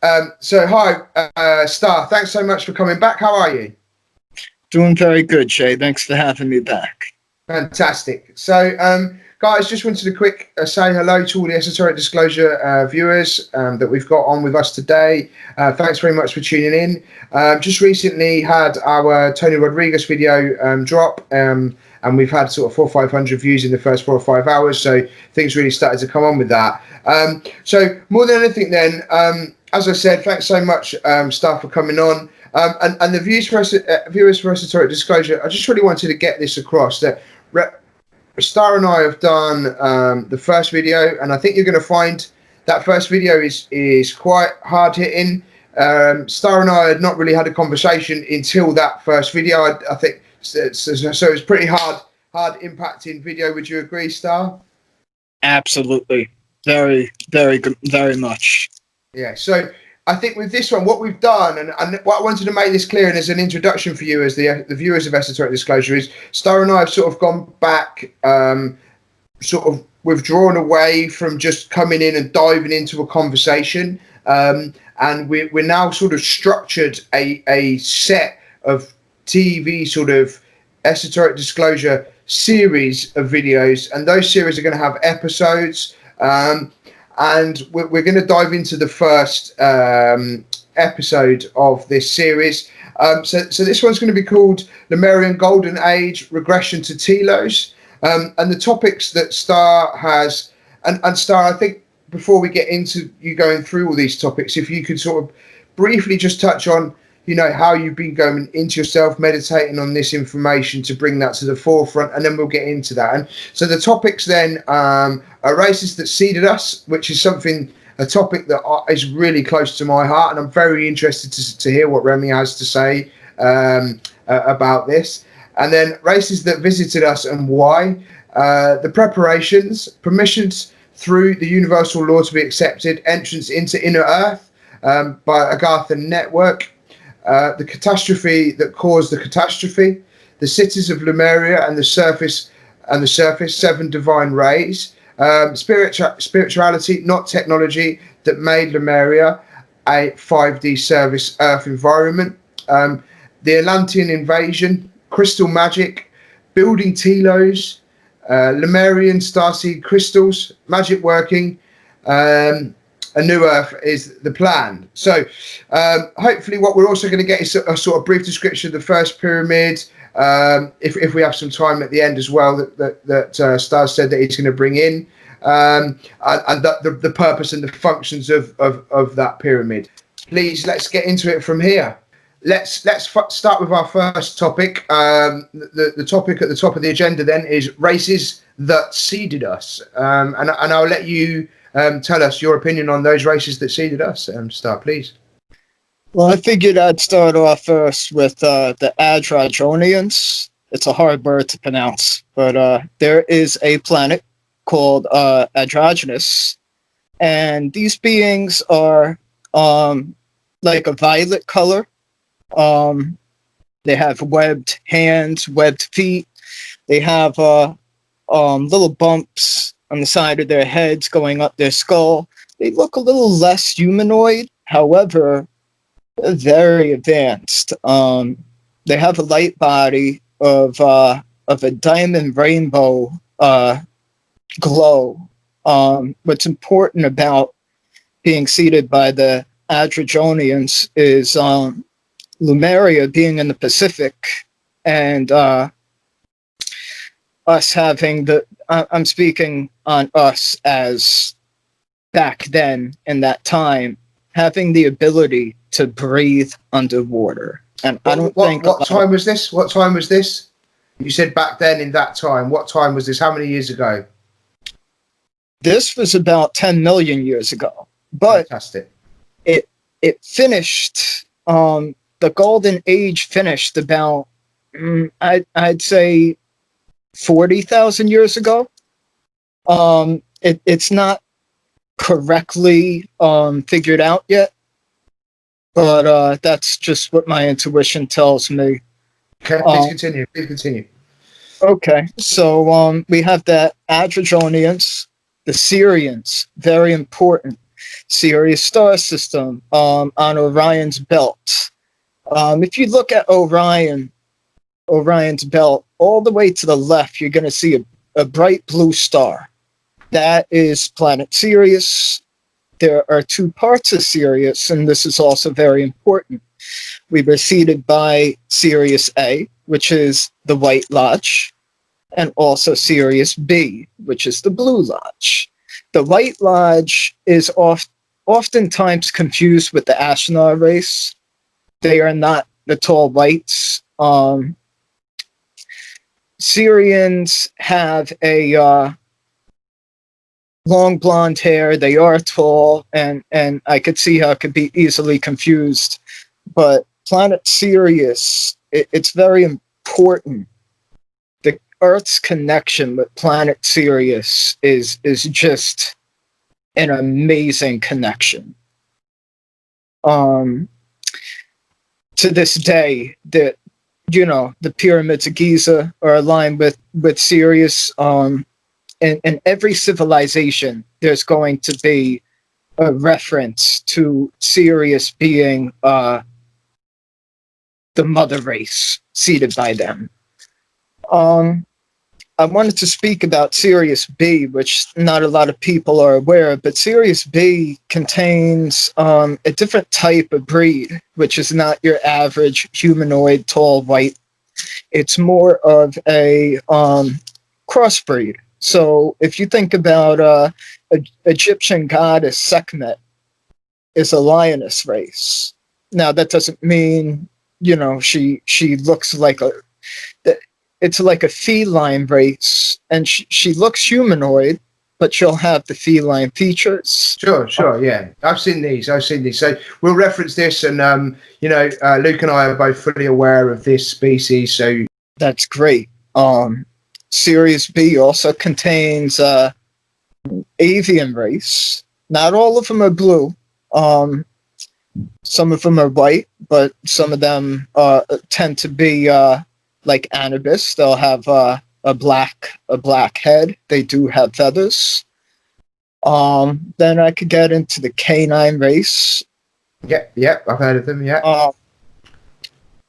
So hi, Starr. Thanks so much for coming back. How are you? Doing very good, Shay. Thanks for having me back. Fantastic. So, guys, just wanted to quick say hello to all the Esoteric Disclosure viewers that we've got on with us today. Thanks very much for tuning in. Just recently had our Tony Rodriguez video drop, and we've had sort of 400 or 500 views in the first 4 or 5 hours. So things really started to come on with that. So more than anything, then, as I said, thanks so much, Starr, for coming on. And the viewers for Esoteric Disclosure, I just really wanted to get this across that Starr and I have done the first video, and I think you're going to find that first video is quite hard hitting. Starr and I had not really had a conversation until that first video. I think so. It's pretty hard impacting video. Would you agree, Starr? Absolutely, very, very good, very much. Yeah. So I think with this one, what we've done, and what I wanted to make this clear, and as an introduction for you as the viewers of Esoteric Disclosure, is Starr and I have sort of gone back, sort of withdrawn away from just coming in and diving into a conversation, and we're now sort of structured a set of TV sort of Esoteric Disclosure series of videos, and those series are going to have episodes. And we're going to dive into the first episode of this series. So this one's going to be called Lemurian Golden Age, Regression to Telos. And the topics that Starr has, and Starr, I think before we get into you going through all these topics, if you could sort of briefly just touch on, you know, how you've been going into yourself, meditating on this information to bring that to the forefront, and then we'll get into that. And so the topics then are races that seeded us, which is a topic that is really close to my heart, and I'm very interested to hear what Remy has to say about this. And then races that visited us and why, the preparations, permissions through the universal law to be accepted, entrance into inner earth by Agartha network, the catastrophe that caused the catastrophe, the cities of Lemuria and the surface, 7 divine rays, spirituality, not technology, that made Lemuria a 5D service Earth environment, the Atlantean invasion, crystal magic, building Telos, Lemurian starseed crystals, Magik Working, a new Earth is the plan. So hopefully what we're also going to get is a sort of brief description of the first pyramid, if we have some time at the end as well, that Starr said that he's going to bring in, and the purpose and the functions of that pyramid. Please, let's get into it from here. Let's start with our first topic. The topic at the top of the agenda then is races that seeded us, and I'll let you tell us your opinion on those races that seeded us. Starr, please. Well, I figured I'd start off first with the Adrenedronians. It's a hard word to pronounce, but there is a planet called Androgynous, and these beings are like a violet color. They have webbed hands, webbed feet. They have little bumps on the side of their heads going up their skull. They look a little less humanoid, however, they're very advanced. They have a light body of a diamond rainbow glow. What's important about being seeded by the Adrenedronians is Lemuria being in the Pacific, and us having I'm speaking on us as back then in that time, having the ability to breathe underwater. And I don't think... What time was this? What time was this? You said back then in that time. What time was this? How many years ago? This was about 10 million years ago. But fantastic. It finished... the golden age finished about, I'd say, 40,000 years ago. It's not correctly figured out yet, but that's just what my intuition tells me. Okay, please continue. Please continue. Okay, so we have the Adrenedronians, the Syrians, very important. Sirius star system on Orion's belt. If you look at Orion's belt, all the way to the left, you're going to see a bright blue star. That is planet Sirius. There are two parts of Sirius, and this is also very important. We were seeded by Sirius A, which is the White Lodge, and also Sirius B, which is the Blue Lodge. The White Lodge is oftentimes confused with the Astronaut race. They are not the tall whites. Syrians have a long blonde hair. They are tall, and I could see how it could be easily confused. But planet Sirius, it's very important. The Earth's connection with planet Sirius is just an amazing connection. To this day, the Pyramids of Giza are aligned with Sirius. In every civilization, there's going to be a reference to Sirius being the mother race seeded by them. I wanted to speak about Sirius B, which not a lot of people are aware of, but Sirius B contains a different type of breed, which is not your average humanoid tall white. It's more of a crossbreed. So if you think about Egyptian goddess Sekhmet is a lioness race. Now that doesn't mean, she looks like it's like a feline race, and she looks humanoid, but she'll have the feline features. Sure, yeah. I've seen these. So we'll reference this, and Luke and I are both fully aware of this species. So that's great. Sirius B also contains Avian Race. Not all of them are blue. Some of them are white, but some of them tend to be like Anubis. They'll have a black head. They do have feathers. Then I could get into the canine race. Yeah, I've heard of them. Yeah.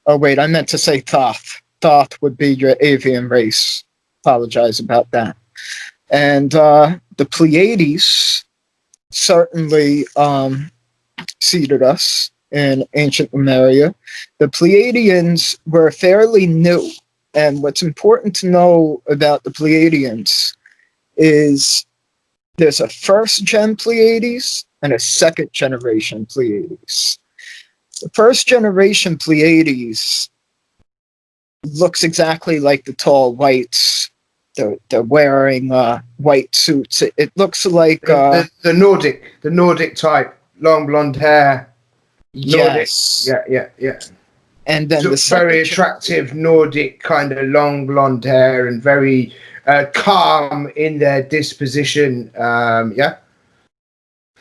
Oh wait, I meant to say Thoth. Thoth would be your avian race. Apologize about that. And the Pleiades certainly seeded us in ancient Lemuria. The Pleiadians were fairly new, and what's important to know about the Pleiadians is there's a first-gen Pleiades and a second-generation Pleiades. The first-generation Pleiades looks exactly like the tall whites. They're wearing white suits. It looks like the Nordic type, long blonde hair. Yes. Nordic. Yeah. And then the very attractive Nordic kind of long blonde hair and very calm in their disposition. Yeah.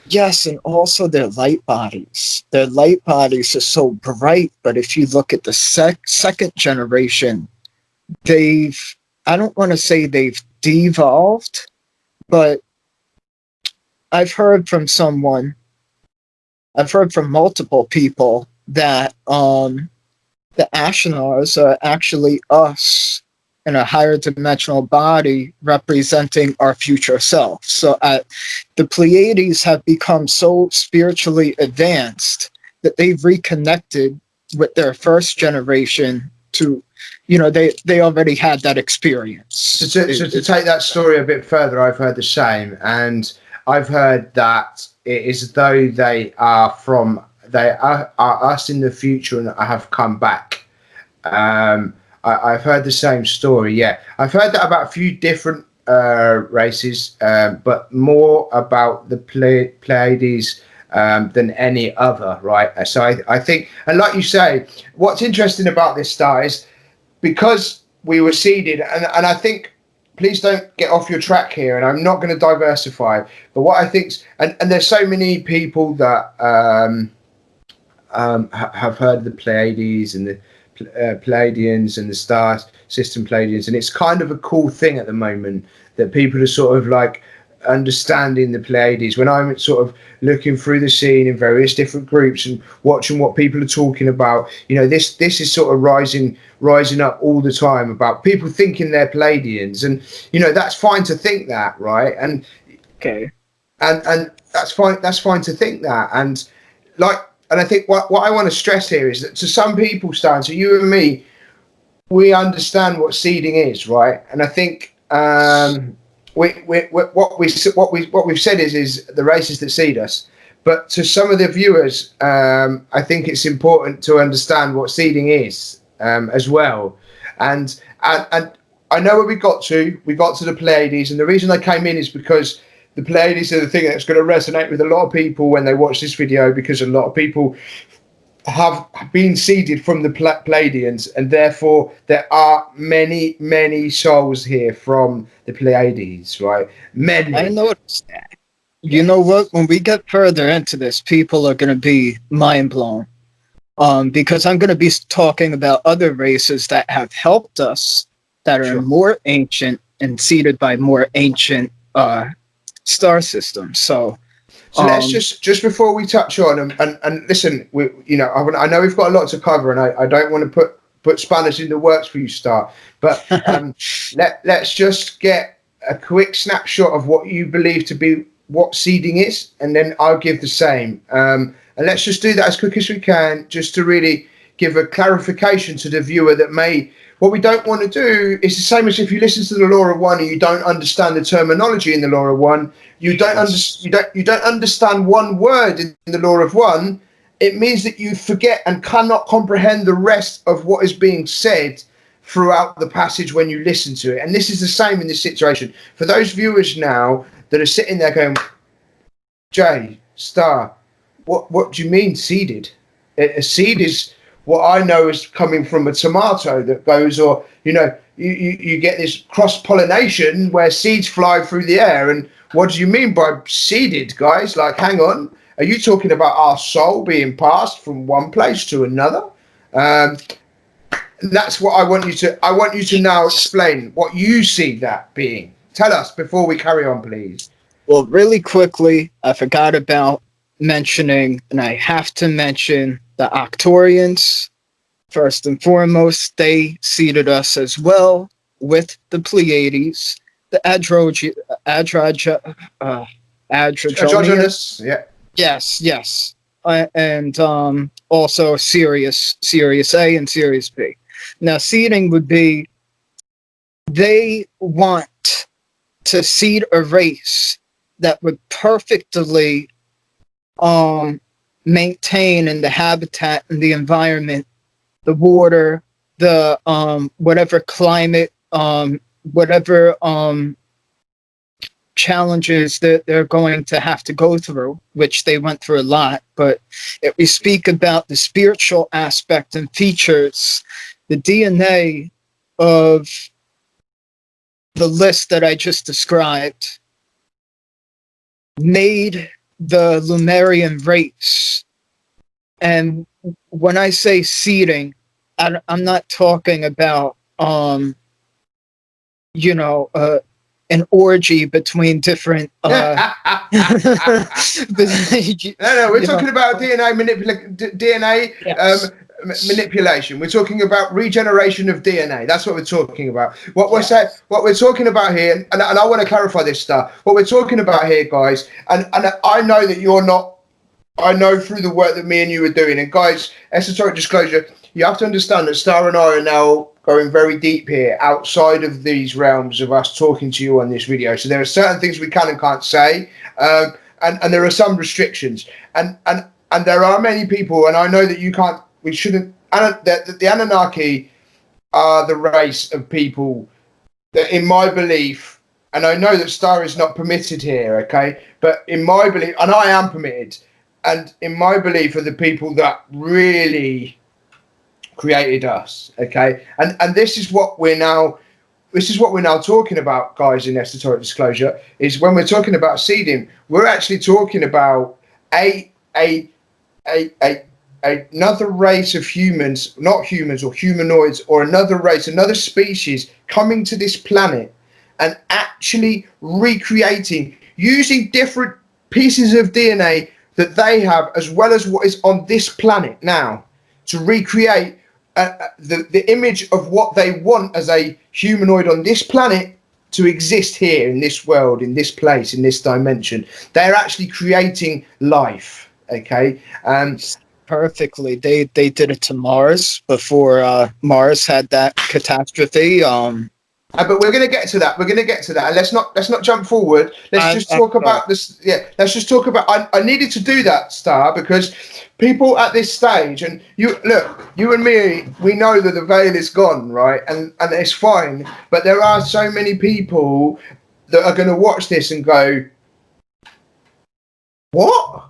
Yes, and also their light bodies. Their light bodies are so bright, but if you look at the second generation, I don't want to say they've devolved, but I've heard from multiple people that the Ashnars are actually us in a higher dimensional body representing our future self. So the Pleiades have become so spiritually advanced that they've reconnected with their first generation to, they already had that experience. So to take that story a bit further, I've heard the same, and I've heard that it is as though they are us in the future and have come back. I've heard the same story. Yeah, I've heard that about a few different races, but more about the Pleiades than any other. Right. So I think, and like you say, what's interesting about this star is because we were seeded, and I think. Please don't get off your track here, and I'm not going to diversify. But what I think, and there's so many people that have heard of the Pleiades and the Pleiadians and the star system Pleiadians, and it's kind of a cool thing at the moment that people are sort of like understanding the Pleiades, when I'm sort of looking through the scene in various different groups and watching what people are talking about, you know, this is sort of rising up all the time about people thinking they're Pleiadians, and you know, that's fine to think that, right? And Okay. and that's fine to think that, and I think what I want to stress here is that to some people, Stan, to you and me, we understand what seeding is, right? And I think what we've said is the races that seed us. But to some of the viewers, I think it's important to understand what seeding is as well. And I know where we got to. We got to the Pleiades, and the reason they came in is because the Pleiades are the thing that's going to resonate with a lot of people when they watch this video, because a lot of people have been seeded from the Pleiadians, and therefore there are many souls here from the Pleiades, right? Many. I noticed that. You know what? When we get further into this, people are going to be mind blown. Because I'm going to be talking about other races that have helped us, that are more ancient and seeded by more ancient star systems. So let's just before we touch on and listen, I know we've got a lot to cover, and I don't want to put spanners in the works for you, Star, but let's just get a quick snapshot of what you believe to be what seeding is, and then I'll give the same. And let's just do that as quick as we can, just to really give a clarification to the viewer that may. What we don't want to do is the same as if you listen to the Law of One and you don't understand the terminology in the Law of One, you don't understand one word in the Law of One. It means that you forget and cannot comprehend the rest of what is being said throughout the passage when you listen to it. And this is the same in this situation. For those viewers now that are sitting there going, Jay, Star, what do you mean seeded? A seed is what I know is coming from a tomato that goes, or, you know, you get this cross-pollination where seeds fly through the air. And what do you mean by seeded, guys? Like, hang on. Are you talking about our soul being passed from one place to another? That's what I want you to now explain what you see that being. Tell us before we carry on, please. Well, really quickly, I forgot about mentioning, and I have to mention, the Actuarians. First and foremost, they seeded us as well with the Pleiades, the Adrenedronians. Yeah. Yes. And also Sirius A and Sirius B. Now, seeding would be, they want to seed a race that would perfectly maintain in the habitat and the environment, the water, the whatever climate, whatever challenges that they're going to have to go through, which they went through a lot. But if we speak about the spiritual aspect and features, the DNA of the list that I just described made the Lemurian race. And when I say seeding, I'm not talking about an orgy between different No, we're talking about DNA manipulation. We're talking about regeneration of DNA. That's what we're talking about. What we're talking about here, and I want to clarify this stuff. What we're talking about here, guys, and I know that you're not. I know through the work that me and you are doing, and guys, esoteric disclosure, you have to understand that Star and I are now going very deep here, outside of these realms of us talking to you on this video. So there are certain things we can and can't say, and there are some restrictions, and there are many people, and I know that you can't. We shouldn't. The Anunnaki are the race of people that, in my belief, and I know that Star is not permitted here, okay, but in my belief, and I am permitted, and in my belief, are the people that really created us, okay, and this is what we're now talking about, guys. In esoteric disclosure, is when we're talking about seeding, we're actually talking about another race of humans, not humans or humanoids, or another race, another species coming to this planet and actually recreating using different pieces of DNA that they have, as well as what is on this planet now, to recreate the image of what they want as a humanoid on this planet to exist here in this world, in this place, in this dimension. They're actually creating life. Okay. Perfectly. They did it to Mars before Mars had that catastrophe. But we're going to get to that. We're going to get to that. And let's not jump forward. Let's just talk about this. Yeah, let's just talk about. I needed to do that, Star, because people at this stage, and you and me, we know that the veil is gone, right? And it's fine. But there are so many people that are going to watch this and go, "What?"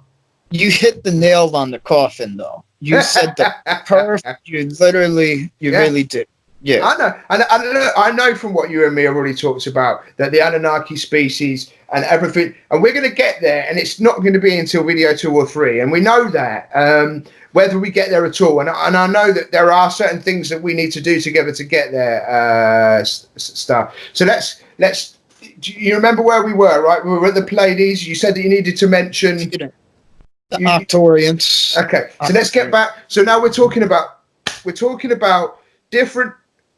You hit the nail on the coffin, though. You said the perfect. You really did. Yeah, I know, and I know from what you and me have already talked about that the Anunnaki species and everything, and we're going to get there, and it's not going to be until video 2 or 3, and we know that whether we get there at all, and I know that there are certain things that we need to do together to get there, stuff. So let's. Do you remember where we were? Right, we were at the Pleiades. You said that you needed to mention the Actuarians. Okay, so let's get back. So now we're talking about different.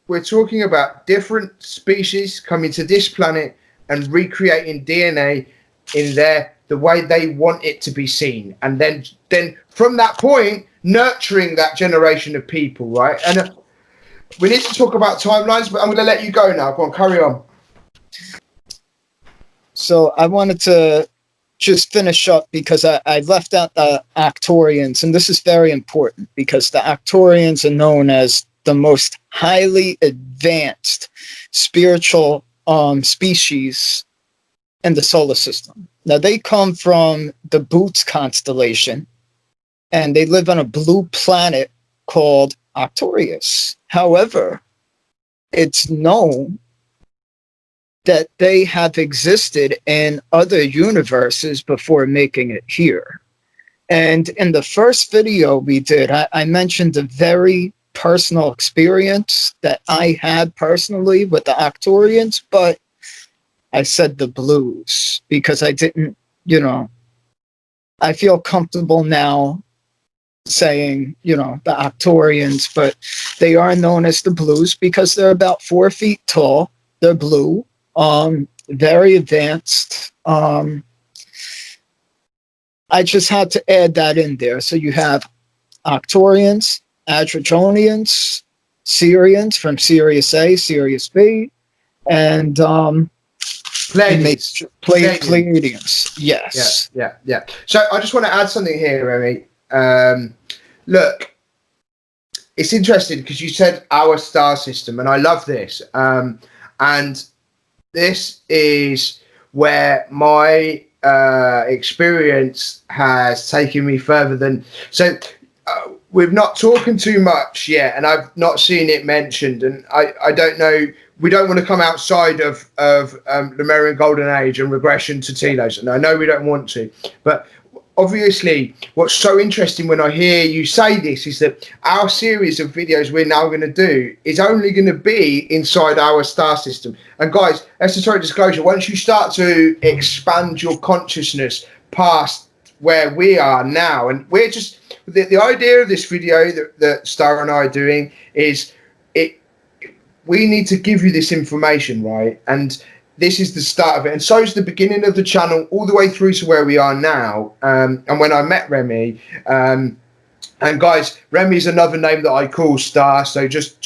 We're talking about different species coming to this planet and recreating DNA in the way they want it to be seen, and then from that point nurturing that generation of people, right? And we need to talk about timelines, but I'm going to let you go now. Go on, carry on. So I wanted to just finish up because I left out the Actuarians, and this is very important because the Actuarians are known as the most highly advanced spiritual species in the solar system. Now, they come from the Boots constellation, and they live on a blue planet called Arcturus. However, it's known that they have existed in other universes before making it here. And in the first video we did, I mentioned a very personal experience that I had personally with the Actuarians, but I said the blues because I didn't, I feel comfortable now saying, the Actuarians, but they are known as the blues because they're about 4 feet tall. They're blue, very advanced. I just had to add that in there. So you have Actuarians, Adrenedronians, Syrians from Sirius A, Sirius B, and Pleiadians. Yes. Yeah. So I just want to add something here, Remy. Look, it's interesting because you said our star system, and I love this. And this is where my experience has taken me further than so. We've not talking too much yet, and I've not seen it mentioned, and I don't know. We don't want to come outside of Lemurian Golden Age and regression to Telos, and I know we don't want to, but obviously what's so interesting when I hear you say this is that our series of videos we're now going to do is only going to be inside our star system. And guys, esoteric disclosure, once you start to expand your consciousness past where we are now, and we're just the idea of this video that Star and I are doing is we need to give you this information, right? And this is the start of it, and so is the beginning of the channel all the way through to where we are now. And when I met Remy, and guys, Remy's another name that I call Star, so just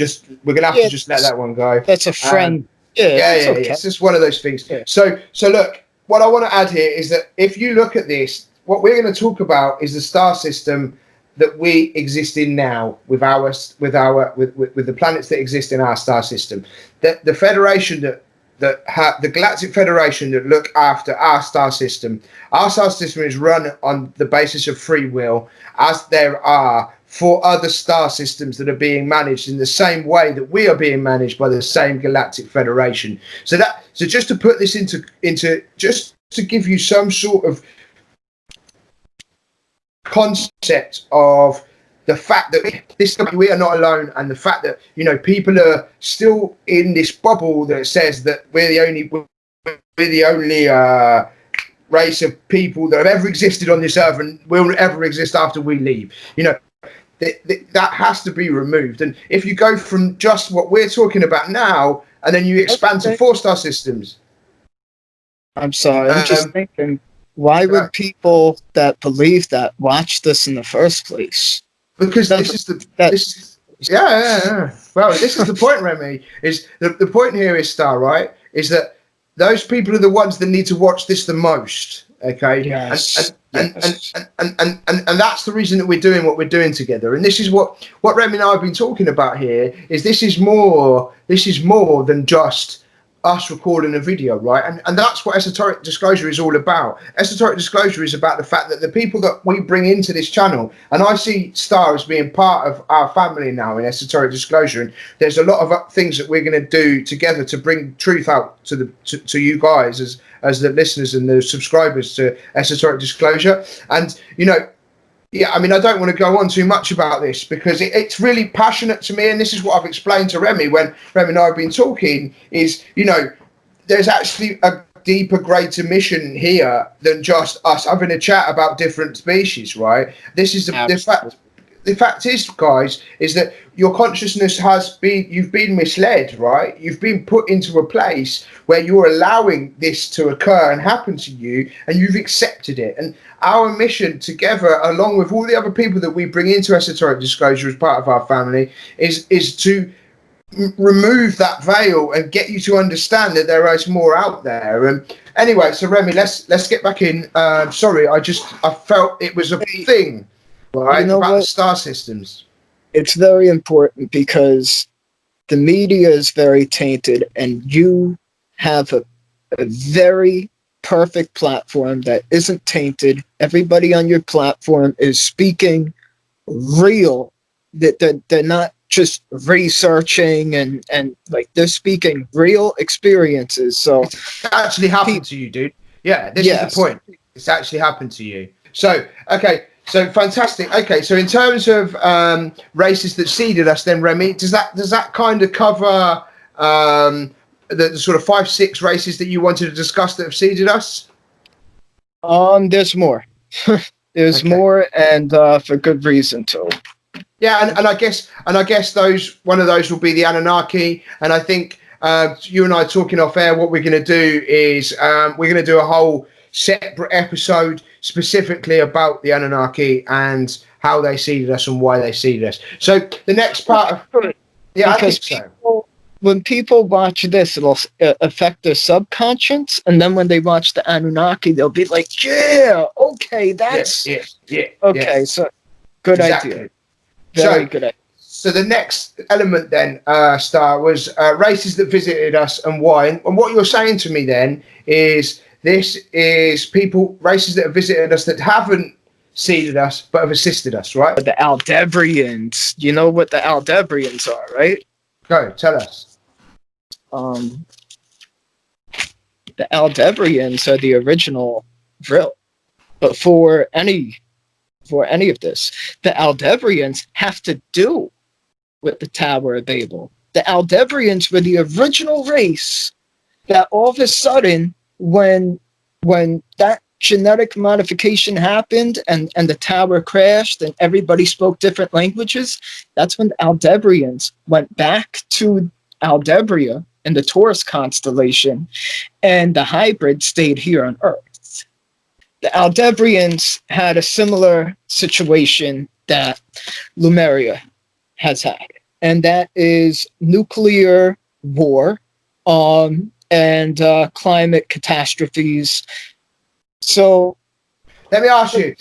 we're gonna have to just let that one go. That's a friend. Okay. It's just one of those things. Yeah. So look, what I want to add here is that if you look at this, what we're going to talk about is the star system that we exist in now with the planets that exist in our star system. The Federation the Galactic Federation that look after our star system. Our star system is run on the basis of free will, as there are 4 other star systems that are being managed in the same way that we are being managed by the same Galactic Federation. So just to put this into just to give you some sort of concept of the fact that we are not alone, and the fact that people are still in this bubble that says that we're the only race of people that have ever existed on this earth and will ever exist after we leave. You know, that has to be removed. And if you go from just what we're talking about now, and then you expand to 4-star systems. I'm sorry, I'm just thinking, why would people that believe that watch this in the first place? Because Well, this is the point, Remy. Is the point here is, Star, right? Is that those people are the ones that need to watch this the most. Okay. Yes. And that's the reason that we're doing what we're doing together. And this is what Remy and I have been talking about here. Is this is more than just us recording a video, right? And that's what Esoteric Disclosure is all about. Esoteric Disclosure is about the fact that the people that we bring into this channel, and I see Star as being part of our family now in Esoteric Disclosure, and there's a lot of things that we're going to do together to bring truth out to you guys as the listeners and the subscribers to Esoteric Disclosure. And you know, yeah, I mean, I don't want to go on too much about this because it's really passionate to me, and this is what I've explained to Remy when Remy and I have been talking, is, you know, there's actually a deeper, greater mission here than just us having a chat about different species, right? This is the fact. The fact is, guys, is that your consciousness you've been misled, right? You've been put into a place where you're allowing this to occur and happen to you, and you've accepted it. And our mission together, along with all the other people that we bring into Esoteric Disclosure as part of our family, is to remove that veil and get you to understand that there is more out there. And anyway, so Remy, let's get back in. Sorry, I felt it was a thing. Right, you know about what? The star systems. It's very important because the media is very tainted, and you have a very perfect platform that isn't tainted. Everybody on your platform is speaking real. That they're not just researching and like, they're speaking real experiences. So it's actually happened to you, dude. Yeah, this is the point. It's actually happened to you. So, okay. So fantastic. Okay, so in terms of races that seeded us, then Remy, does that kind of cover the sort of 5-6 races that you wanted to discuss that have seeded us? There's more. There's more, and for good reason too. Yeah, and I guess one of those will be the Anunnaki, and I think you and I talking off air. What we're going to do is we're going to do a whole separate episode specifically about the Anunnaki and how they seeded us and why they seeded us. So the next part of I think so. When people watch this, it'll affect their subconscious, and then when they watch the Anunnaki, they'll be like, "Yeah, okay, that's okay." So good idea. Very good idea. So the next element then, Star, was races that visited us and why. And what you're saying to me then is, this is races that have visited us that haven't seeded us but have assisted us, right? The Aldebrians. You know what the Aldebrians are, right? Go, tell us. The Aldebrians are the original Vril. But for any of this, the Aldebrians have to do with the Tower of Babel. The Aldebrians were the original race that all of a sudden, when that genetic modification happened and the tower crashed and everybody spoke different languages, that's when the Aldebrians went back to Aldebria in the Taurus constellation, and the hybrid stayed here on Earth. The Aldebrians had a similar situation that Lemuria has had, and that is nuclear war and climate catastrophes. So let me ask you,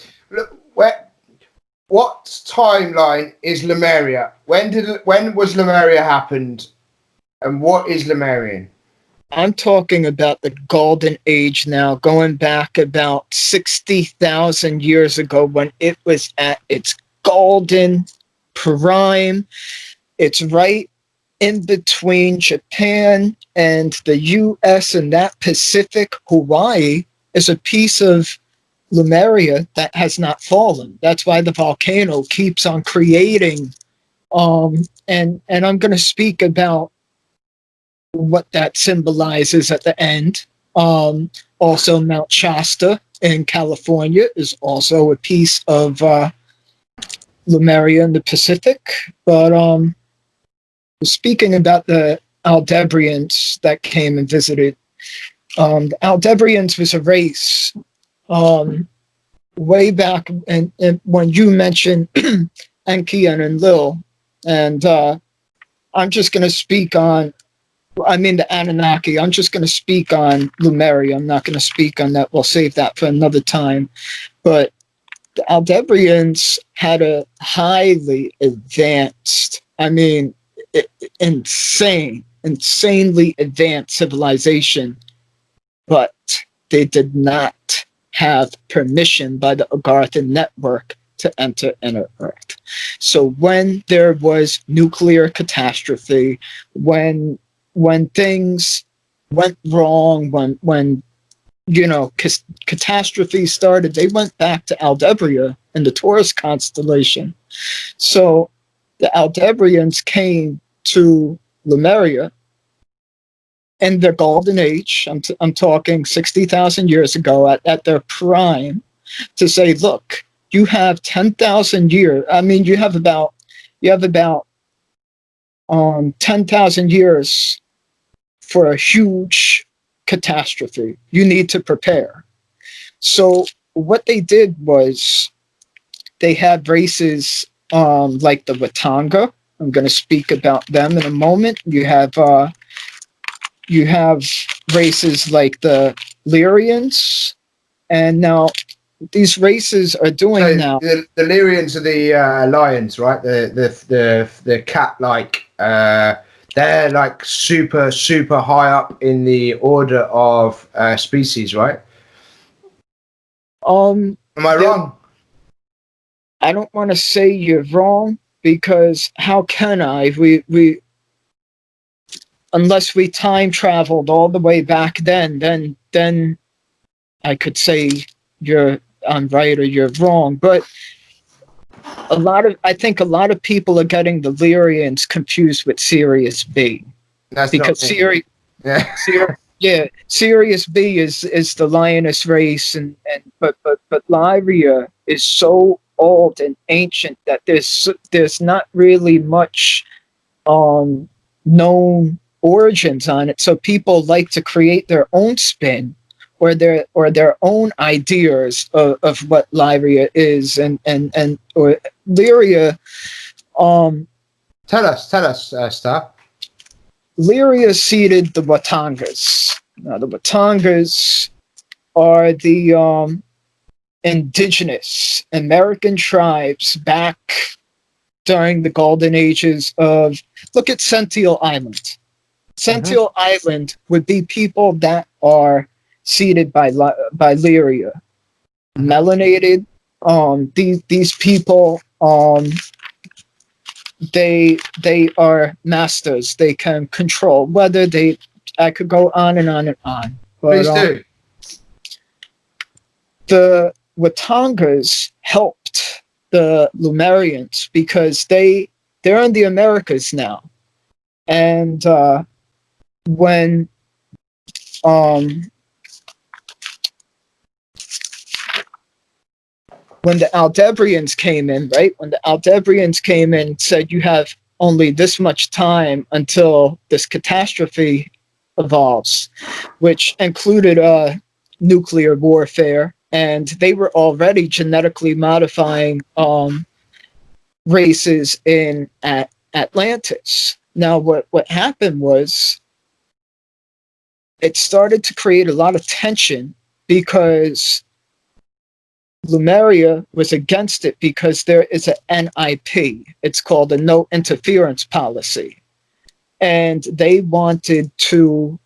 what timeline is Lemuria? When was Lemuria happened, and what is Lemurian? I'm talking about the golden age now, going back about 60,000 years ago, when it was at its golden prime. It's right in between Japan and the US, and that Pacific. Hawaii is a piece of Lemuria that has not fallen. That's why the volcano keeps on creating. And I'm going to speak about what that symbolizes at the end. Also, Mount Shasta in California is also a piece of Lemuria in the Pacific. But speaking about the Aldebrians that came and visited, the Aldebrians was a race way back, and when you mentioned Enki and Enlil, and I'm just going to speak on, I mean the Anunnaki. I'm just going to speak on Lemuria. I'm not going to speak on that. We'll save that for another time. But the Aldebrians had a highly advanced, I mean, insanely advanced civilization, but they did not have permission by the Agartha network to enter inner Earth. So when there was nuclear catastrophe, when things went wrong, when catastrophe started, they went back to Aldebria in the Taurus constellation. So the Aldebrians came to Lemuria in their golden age. I'm talking 60,000 years ago at their prime, to say, look, you have 10,000 years. I mean, you have about 10,000 years for a huge catastrophe. You need to prepare. So what they did was they had races like the Watanga. I'm going to speak about them in a moment. You have races like the Lyrians, and now these races are doing So now. the Lyrians are the lions, right? The cat-like. They're like super high up in the order of species, right? Am I wrong? I don't want to say you're wrong, because how can I? We unless we time traveled all the way back then I could say I'm right or you're wrong. But I think a lot of people are getting the Lyrians confused with Sirius B. That's because not Sirius B is the lioness race, but Lyria is so old and ancient that there's not really much known origins on it. So people like to create their own spin or their own ideas of what Lyria is, or Lyria. Tell us, Star. Lyria seeded the Watangas. Now, the Watangas are the indigenous American tribes back during the golden ages of, look at Sential Island. Sential Island would be people that are seeded by Lyria. Melanated, these people, they are masters. They can control whether I could go on and on and on. But, please do. The Watangas helped the Lemurians because they're in the Americas now. And when the Aldebrians came in, right? When the Aldebrians came in, said you have only this much time until this catastrophe evolves, which included nuclear warfare, and they were already genetically modifying races in Atlantis. Now, what happened was it started to create a lot of tension because Lemuria was against it because there is an NIP. It's called a no interference policy. And they wanted to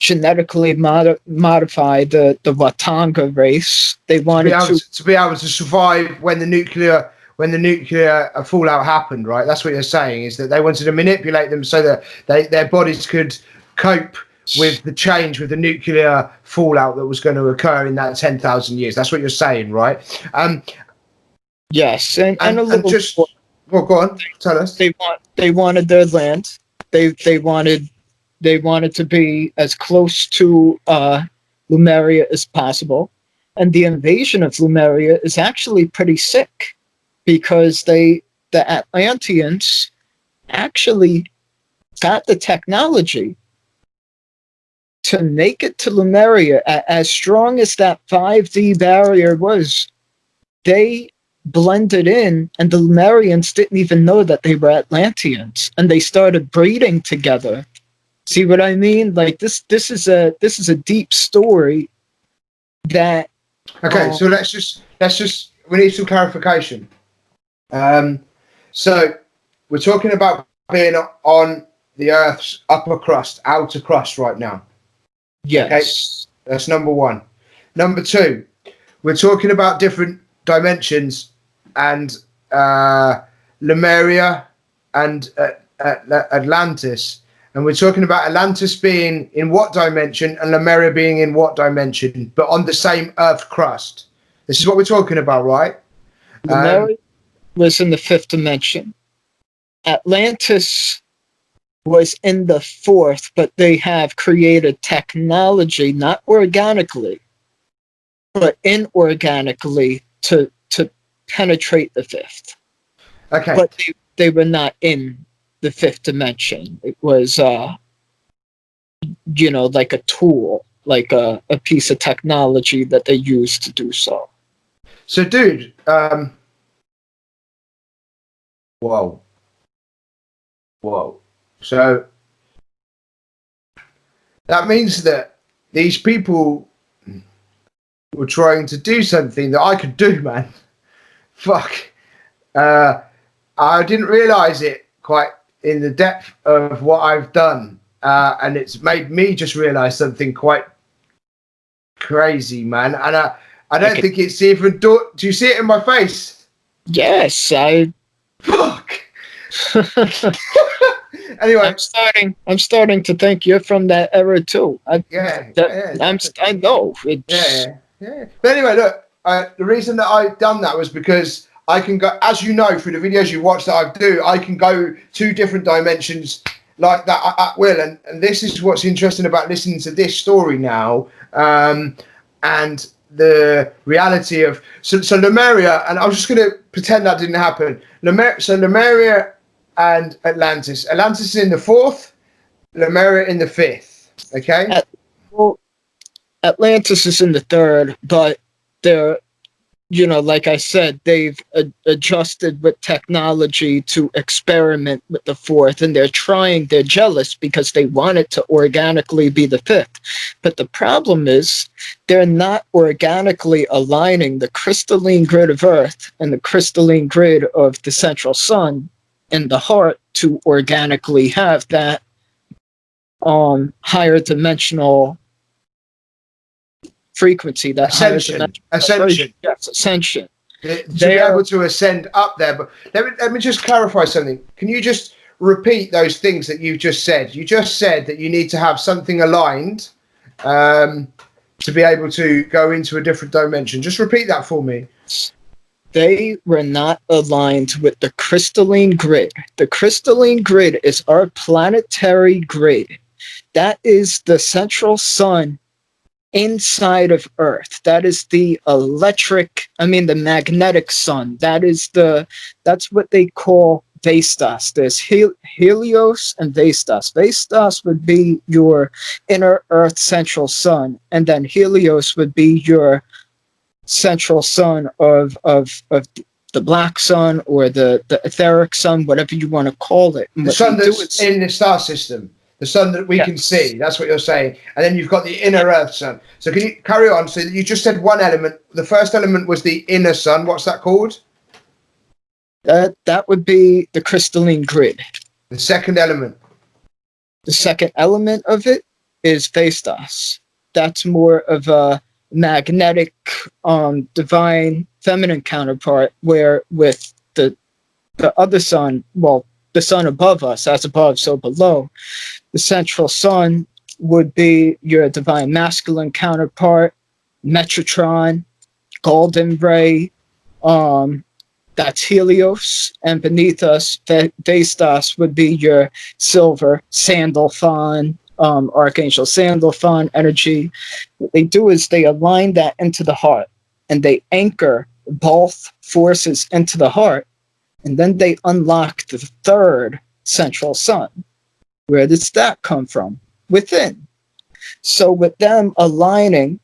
genetically modify the Watanga race. They wanted to be able to survive when the nuclear fallout happened, right? That's what you're saying, is that they wanted to manipulate them so that their bodies could cope with the change, with the nuclear fallout that was going to occur in that 10,000 years. That's what you're saying, right? Yes, and a little. Just well, go on, tell us. They wanted their land. They wanted to be as close to Lemuria is possible. And the invasion of Lemuria is actually pretty sick because the Atlanteans actually got the technology to make it to Lemuria. As strong as that 5D barrier was, they blended in, and the Lemurians didn't even know that they were Atlanteans, and they started breeding together. See what I mean? Like this is a deep story that. Okay, so let's just we need some clarification. So we're talking about being on the Earth's upper crust, outer crust right now. Yes. Okay? That's number one. Number two, we're talking about different dimensions and Lemuria and Atlantis. And we're talking about Atlantis being in what dimension and Lemuria being in what dimension, but on the same Earth crust. This is what we're talking about, right? Lemuria was in the 5th dimension. Atlantis was in the 4th, but they have created technology, not organically, but inorganically to penetrate the 5th. Okay. But they were not in the 5th dimension. It was, like a tool, like a piece of technology that they used to do so. So, dude, whoa. So, that means that these people were trying to do something that I could do, man. Fuck. I didn't realize it quite in the depth of what I've done. And it's made me just realize something quite crazy, man. And I don't think it's even... Do you see it in my face? Yes, Fuck. Anyway, I'm starting to think you're from that era too. I know. Yeah. But anyway, look, the reason that I've done that was because I can go, as you know, through the videos you watch that I do, I can go to different dimensions like that at will. And this is what's interesting about listening to this story now, and the reality of so Lemuria, and I'm just going to pretend that didn't happen. Lemuria and Atlantis. Atlantis is in the 4th, Lemuria in the 5th. Okay. Atlantis is in the 3rd, but they're, like I said, they've adjusted with technology to experiment with the 4th, and they're jealous because they want it to organically be the 5th. But the problem is they're not organically aligning the crystalline grid of Earth and the crystalline grid of the central sun and the heart to organically have that higher dimensional frequency, that ascension. Yes, ascension. To be able to ascend up there. But let me just clarify something. Can you just repeat those things that you just said? You just said that you need to have something aligned to be able to go into a different dimension. Just repeat that for me. They were not aligned with the crystalline grid. The crystalline grid is our planetary grid. That is the central sun inside of Earth. That is the magnetic sun. That's what they call Vestas. There's Helios and Vestas. Vestas would be your inner Earth central sun, and then Helios would be your central sun of the black sun or the etheric sun, whatever you want to call it. The sun that's in the star system. The sun that we can see, that's what you're saying. And then you've got the inner Earth sun. So can you carry on? So you just said one element. The first element was the inner sun. What's that called? That would be the crystalline grid. The second element? The second element of it is Vestas. That's more of a magnetic, divine feminine counterpart, where with the other sun, the sun above us, as above, so below, the central sun would be your divine masculine counterpart, Metatron, golden ray, that's Helios, and beneath us, Vestas would be your silver, Sandalphon, Archangel Sandalphon energy. What they do is they align that into the heart, and they anchor both forces into the heart, and then they unlock the third central sun. Where does that come from? Within. So with them aligning,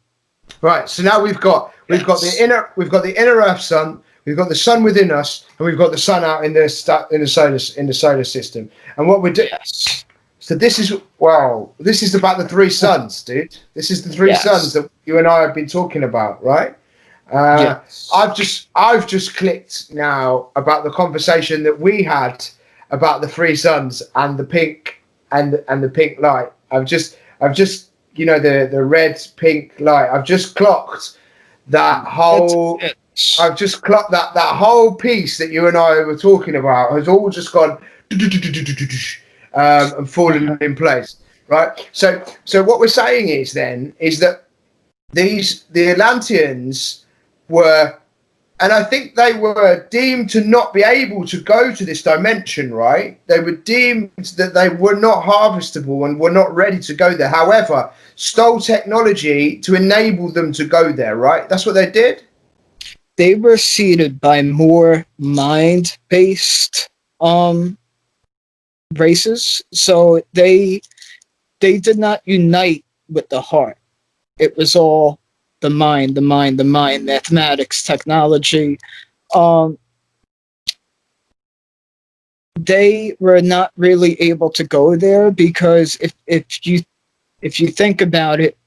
right. So now we've got the inner Earth sun, we've got the sun within us, and we've got the sun out in the solar system. And what we're doing. yes, So this is about the three suns, dude. This is the three Yes. suns that you and I have been talking about, right? Yes. I've just clicked now about the conversation that we had about the three suns and the pink and the pink light. I've just the red pink light. I've just clocked that whole. I've just clocked that whole piece that you and I were talking about has all just gone and fallen in place, right? So what we're saying is that the Atlanteans were, and I think they were deemed to not be able to go to this dimension, right? They were deemed that they were not harvestable and were not ready to go there. However, stole technology to enable them to go there, right? That's what they did. They were seeded by more mind-based races, so they did not unite with the heart. It was all the mind, mathematics, technology. They were not really able to go there because if you think about it,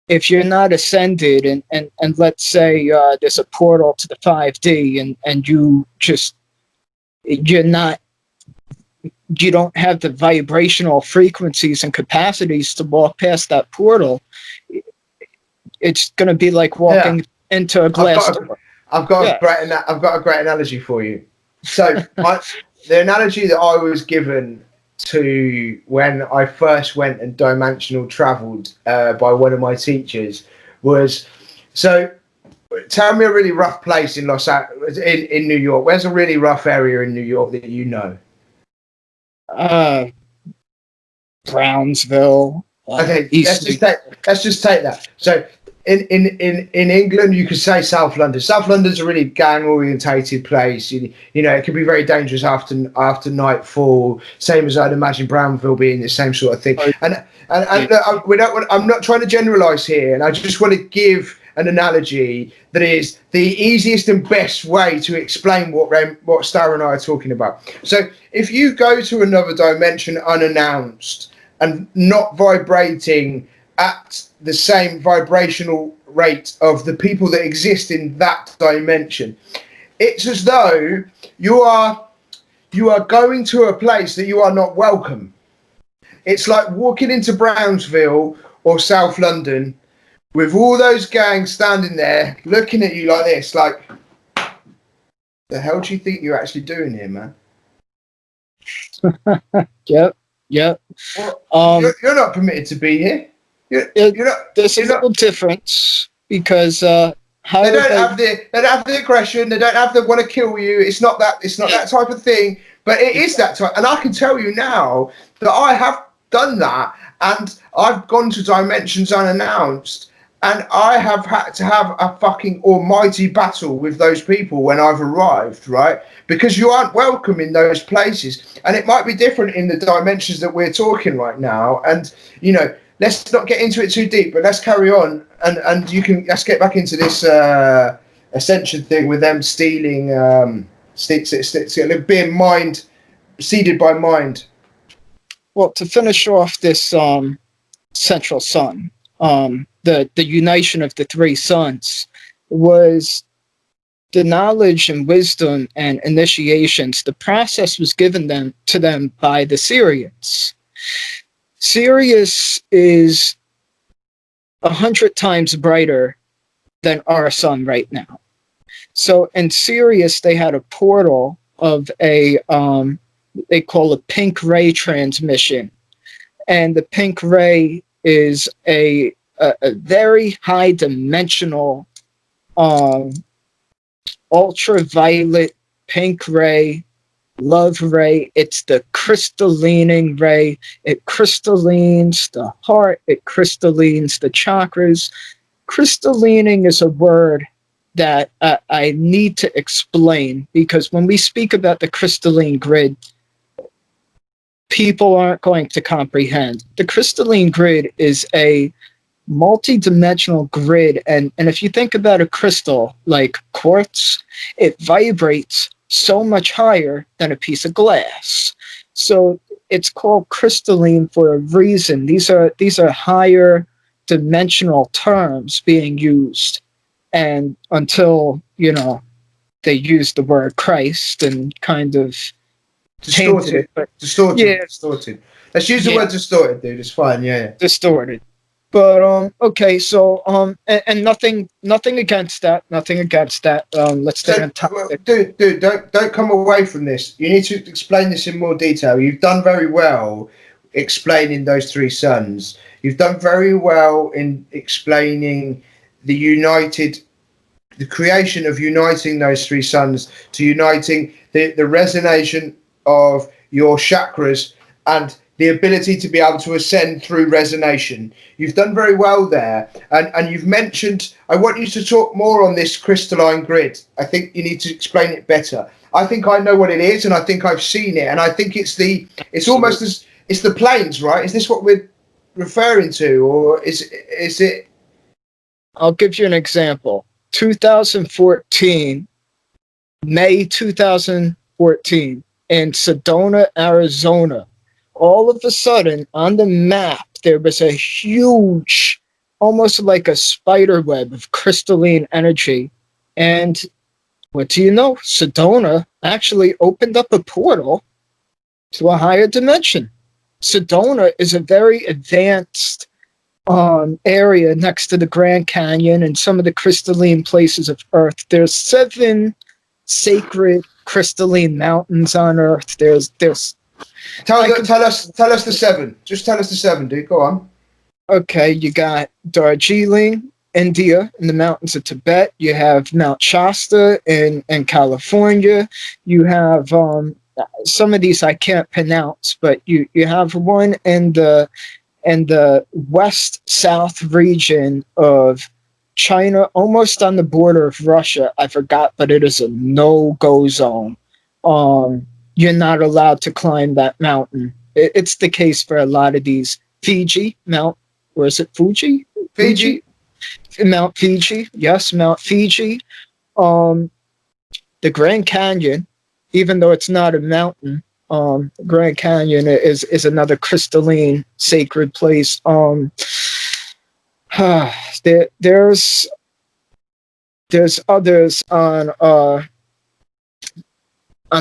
if you're not ascended and let's say there's a portal to the 5D and you don't have the vibrational frequencies and capacities to walk past that portal, it's going to be like walking into a glass door. I've got a great analogy for you. So the analogy that I was given to when I first went and dimensional traveled by one of my teachers was, so tell me a really rough place in in New York. Where's a really rough area in New York that you know? Brownsville. Okay, let's just take that. So in England, you could say South London. South London's a really gang-orientated place. You know, it can be very dangerous after nightfall. Same as I'd imagine Brownville being the same sort of thing. And look, I'm not trying to generalise here, and I just want to give an analogy that is the easiest and best way to explain what Starr and I are talking about. So if you go to another dimension unannounced and not vibrating at the same vibrational rate of the people that exist in that dimension, it's as though you are going to a place that you are not welcome. It's like walking into Brownsville or South London with all those gangs standing there looking at you like this, like, the hell do you think you're actually doing here, man? Yep. Well, you're not permitted to be here. There's a little difference because they don't have the aggression. They don't have the want to kill you. It's not that type of thing. But it is that type. And I can tell you now that I have done that, and I've gone to dimensions unannounced, and I have had to have a fucking almighty battle with those people when I've arrived, right? Because you aren't welcome in those places. And it might be different in the dimensions that we're talking right now. And, you know, let's not get into it too deep, but let's carry on. And let's get back into this ascension thing with them stealing, being seeded by mind. Well, to finish off this central sun, the unison of the three suns was the knowledge and wisdom and initiations. The process was given to them by the Syrians. Sirius is 100 times brighter than our sun right now. So in Sirius, they had a portal of a they call a pink ray transmission, and the pink ray is a very high dimensional ultraviolet pink ray love ray. It's the crystallining ray. It crystallines the heart. It crystallines the chakras. Crystallining is a word that I need to explain, because when we speak about the crystalline grid, people aren't going to comprehend. The crystalline grid is a multi-dimensional grid, and if you think about a crystal like quartz, it vibrates so much higher than a piece of glass. So it's called crystalline for a reason. These are higher dimensional terms being used, and until they use the word Christ and kind of tainted it, but distorted. Let's use the word distorted, dude. It's fine. Yeah. Distorted. But okay, so and nothing against that. Nothing against that. Let's stay on topic. Dude, don't come away from this. You need to explain this in more detail. You've done very well explaining those three suns. You've done very well in explaining the creation of uniting those three suns, to uniting the resonation of your chakras and the ability to be able to ascend through resonation. You've done very well there. And you've mentioned, I want you to talk more on this crystalline grid. I think you need to explain it better. I think I know what it is, and I think I've seen it, and I think it's the planes, right? Is this what we're referring to, or is it? I'll give you an example. 2014, May 2014, in Sedona, Arizona. All of a sudden, on the map, there was a huge, almost like a spider web of crystalline energy. And what do you know? Sedona actually opened up a portal to a higher dimension. Sedona is a very advanced area next to the Grand Canyon and some of the crystalline places of Earth. There's 7 sacred crystalline mountains on Earth. Tell us the 7. Just tell us the 7, dude. Go on. Okay, you got Darjeeling, India, in the mountains of Tibet. You have Mount Shasta in California. You have some of these I can't pronounce, but you have one in the west-south region of China, almost on the border of Russia. I forgot, but it is a no-go zone. You're not allowed to climb that mountain. It's the case for a lot of these. Fiji, Mount Fuji? Mount Fiji, yes, Mount Fiji. The Grand Canyon, even though it's not a mountain, Grand Canyon is another crystalline sacred place. There's others on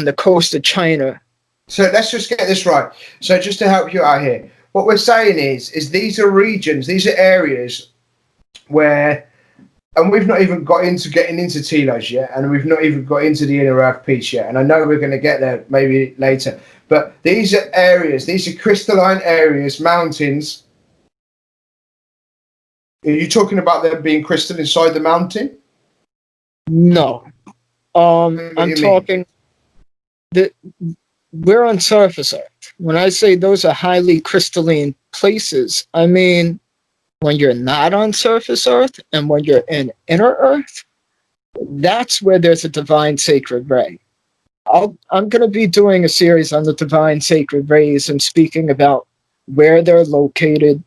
the coast of China. So let's just get this right. So just to help you out here, what we're saying is these are regions, these are areas where, and we've not even got into getting into Telos yet, and we've not even got into the inner earth piece yet, and I know we're going to get there maybe later, but these are areas, these are crystalline areas, mountains. Are you talking about them being crystal inside the mountain? No. I'm talking that we're on surface Earth. When I say those are highly crystalline places, I mean when you're not on surface Earth and when you're in inner Earth, that's where there's a divine sacred ray. I'm going to be doing a series on the divine sacred rays and speaking about where they're located,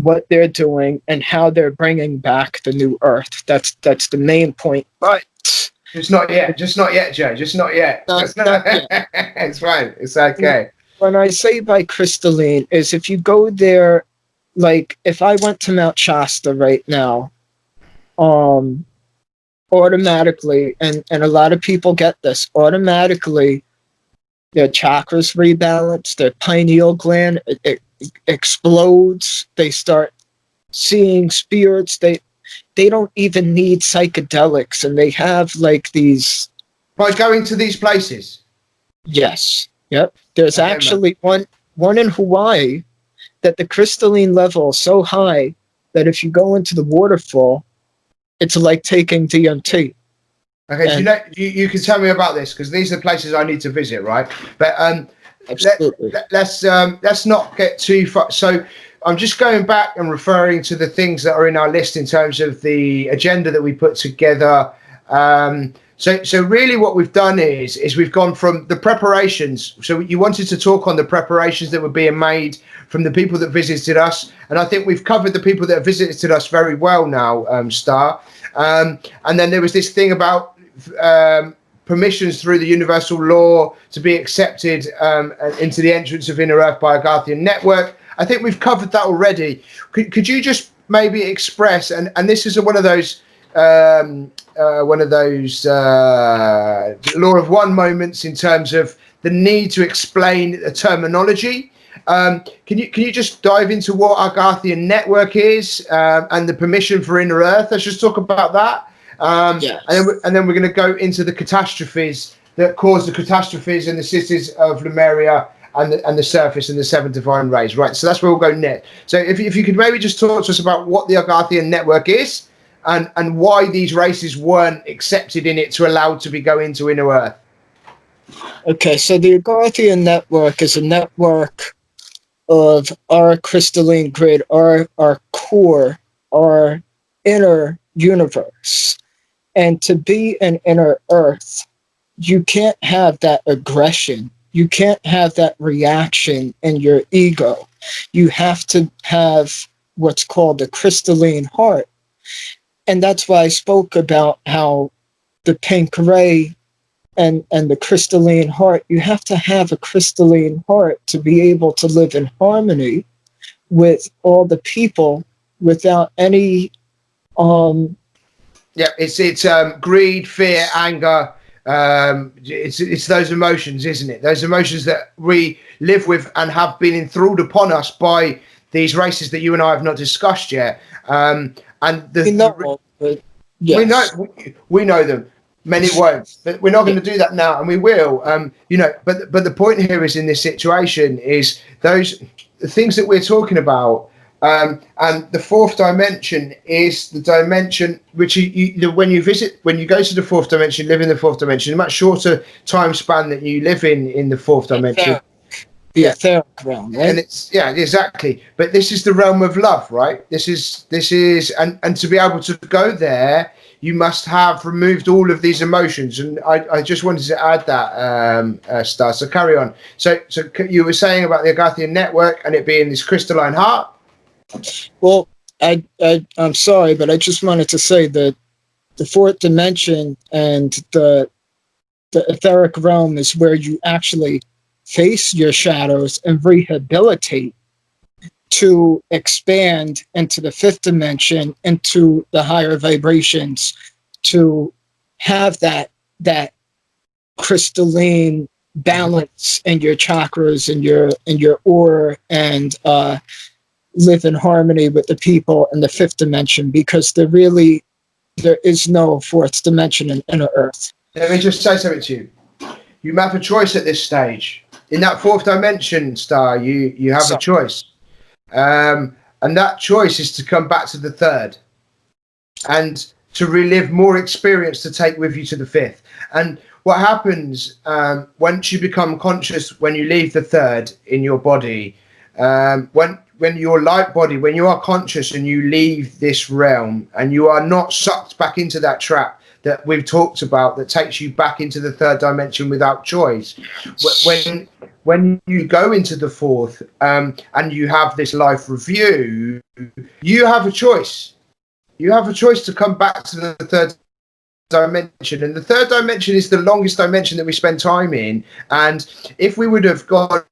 what they're doing, and how they're bringing back the new Earth. That's the main point. But just not yet, Jay. Just not yet. Not yet. It's fine. It's okay. When I say by crystalline is if you go there, like if I went to Mount Shasta right now, automatically, and a lot of people get this, automatically their chakras rebalance, their pineal gland it explodes, they start seeing spirits, they don't even need psychedelics, and they have like these. By going to these places? Yes. Yep. There's actually one in Hawaii that the crystalline level is so high that if you go into the waterfall, it's like taking DMT. Okay, so you can tell me about this because these are places I need to visit, right? But let's not get too far. So I'm just going back and referring to the things that are in our list in terms of the agenda that we put together. So really what we've done is we've gone from the preparations. So you wanted to talk on the preparations that were being made from the people that visited us. And I think we've covered the people that have visited us very well now, Starr. And then there was this thing about permissions through the universal law to be accepted into the entrance of Inner Earth by Agarthian network. I think we've covered that already. Could you just maybe express, and this is one of those law of one moments in terms of the need to explain the terminology. Can you just dive into what Agarthian network is and the permission for Inner Earth? Let's just talk about that. Yes. And then we're going to go into the catastrophes that caused the catastrophes in the cities of Lemuria and the surface and the seven divine rays. Right. So that's where we'll go next. So if you could maybe just talk to us about what the Agarthian network is and why these races weren't accepted in it to allow to be go into Inner Earth. Okay, so the Agarthian network is a network of our crystalline grid, our core, our inner universe. And to be an inner earth, you can't have that aggression. You can't have that reaction in your ego. You have to have what's called the crystalline heart. And that's why I spoke about how the pink ray and the crystalline heart, you have to have a crystalline heart to be able to live in harmony with all the people without any it's greed, fear, anger. It's those emotions, isn't it? Those emotions that we live with and have been enthralled upon us by these races that you and I have not discussed yet. We know them. Many won't, but we're not going to do that now, and we will. But the point here is in this situation is the things that we're talking about. And the fourth dimension is the dimension which when you go to the fourth dimension, live in the fourth dimension, a much shorter time span that you live in the fourth dimension. The etheric realm, right? And it's exactly. But this is the realm of love, right? This is and to be able to go there, you must have removed all of these emotions. And I just wanted to add that, Starr. So carry on. So you were saying about the Agarthian network and it being this crystalline heart. Well, I'm sorry, but I just wanted to say that the fourth dimension and the etheric realm is where you actually face your shadows and rehabilitate to expand into the fifth dimension, into the higher vibrations, to have that crystalline balance in your chakras and your aura, and live in harmony with the people in the fifth dimension, because there is no fourth dimension in Inner Earth. Let me just say something to you. You have a choice at this stage. In that fourth dimension, Starr, you have a choice. And that choice is to come back to the third and to relive more experience to take with you to the fifth. And what happens once you become conscious, when you leave the third in your body, when your light body, when you are conscious and you leave this realm and you are not sucked back into that trap that we've talked about that takes you back into the third dimension without choice, when you go into the fourth and you have this life review, you have a choice. You have a choice to come back to the third dimension, and the third dimension is the longest dimension that we spend time in. And if we would have gone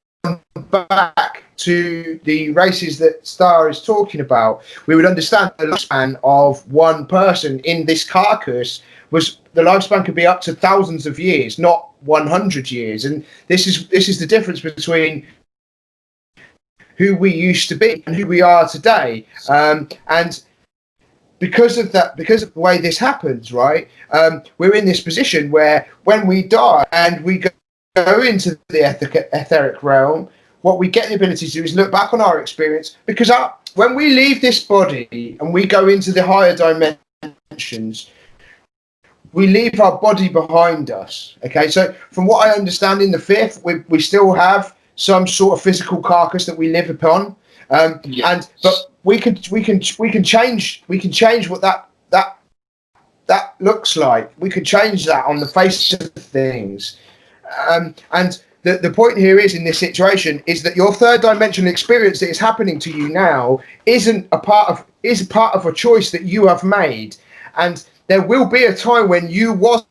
back to the races that Starr is talking about, we would understand the lifespan of one person in this carcass was the lifespan could be up to thousands of years, not 100 years. And this is the difference between who we used to be and who we are today. And because of that, because of the way this happens, right, we're in this position where when we die and we go into the etheric realm, what we get the ability to do is look back on our experience, because when we leave this body and we go into the higher dimensions, we leave our body behind us. Okay, so from what I understand, in the fifth, we still have some sort of physical carcass that we live upon, Yes. but we can change what that looks like. We can change that on the face of things, and the point here is, in this situation, is that your third dimensional experience that is happening to you now is a part of a choice that you have made, and there will be a time when you was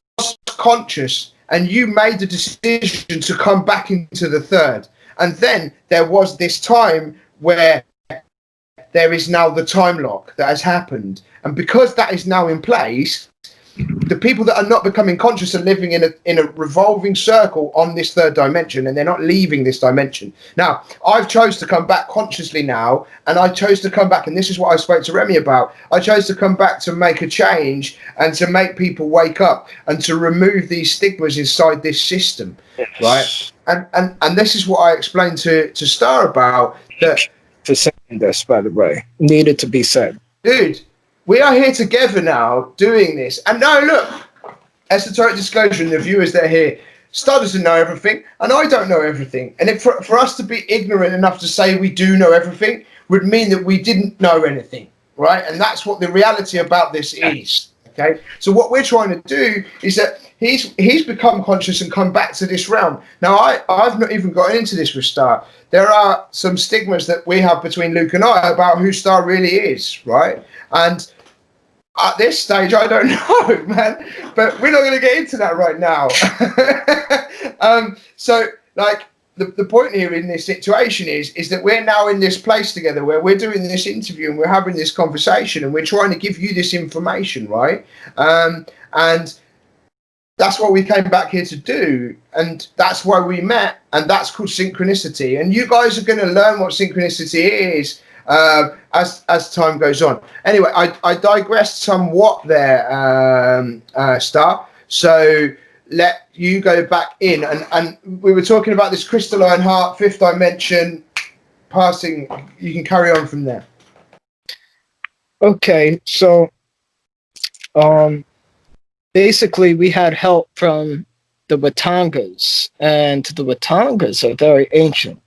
conscious and you made the decision to come back into the third, and then there was this time where there is now the time lock that has happened, and because that is now in place, the people that are not becoming conscious are living in a revolving circle on this third dimension, and they're not leaving this dimension. Now, I've chose to come back consciously now, and I chose to come back, and this is what I spoke to Remy about. I chose to come back to make a change and to make people wake up and to remove these stigmas inside this system, right? And this is what I explained to Starr about that. For saying this, by the way, needed to be said, dude. We are here together now doing this. And no, look, esoteric disclosure, and the viewers that are here, Starr doesn't know everything, and I don't know everything. And for us to be ignorant enough to say we do know everything would mean that we didn't know anything, right? And that's what the reality about this is, okay? So what we're trying to do is that he's become conscious and come back to this realm. Now, I've not even gotten into this with Starr. There are some stigmas that we have between Luke and I about who Starr really is, right? And at this stage, I don't know, man, but we're not going to get into that right now. So, like, the point here in this situation is that we're now in this place together where we're doing this interview and we're having this conversation and we're trying to give you this information, right? And that's what we came back here to do, and that's why we met, and that's called synchronicity. And you guys are going to learn what synchronicity is as time goes on. Anyway, I digressed somewhat there, Starr. So let you go back in, and we were talking about this crystalline heart, fifth dimension, passing. You can carry on from there. Okay, so basically we had help from the Watangas, and the Watangas are very ancient.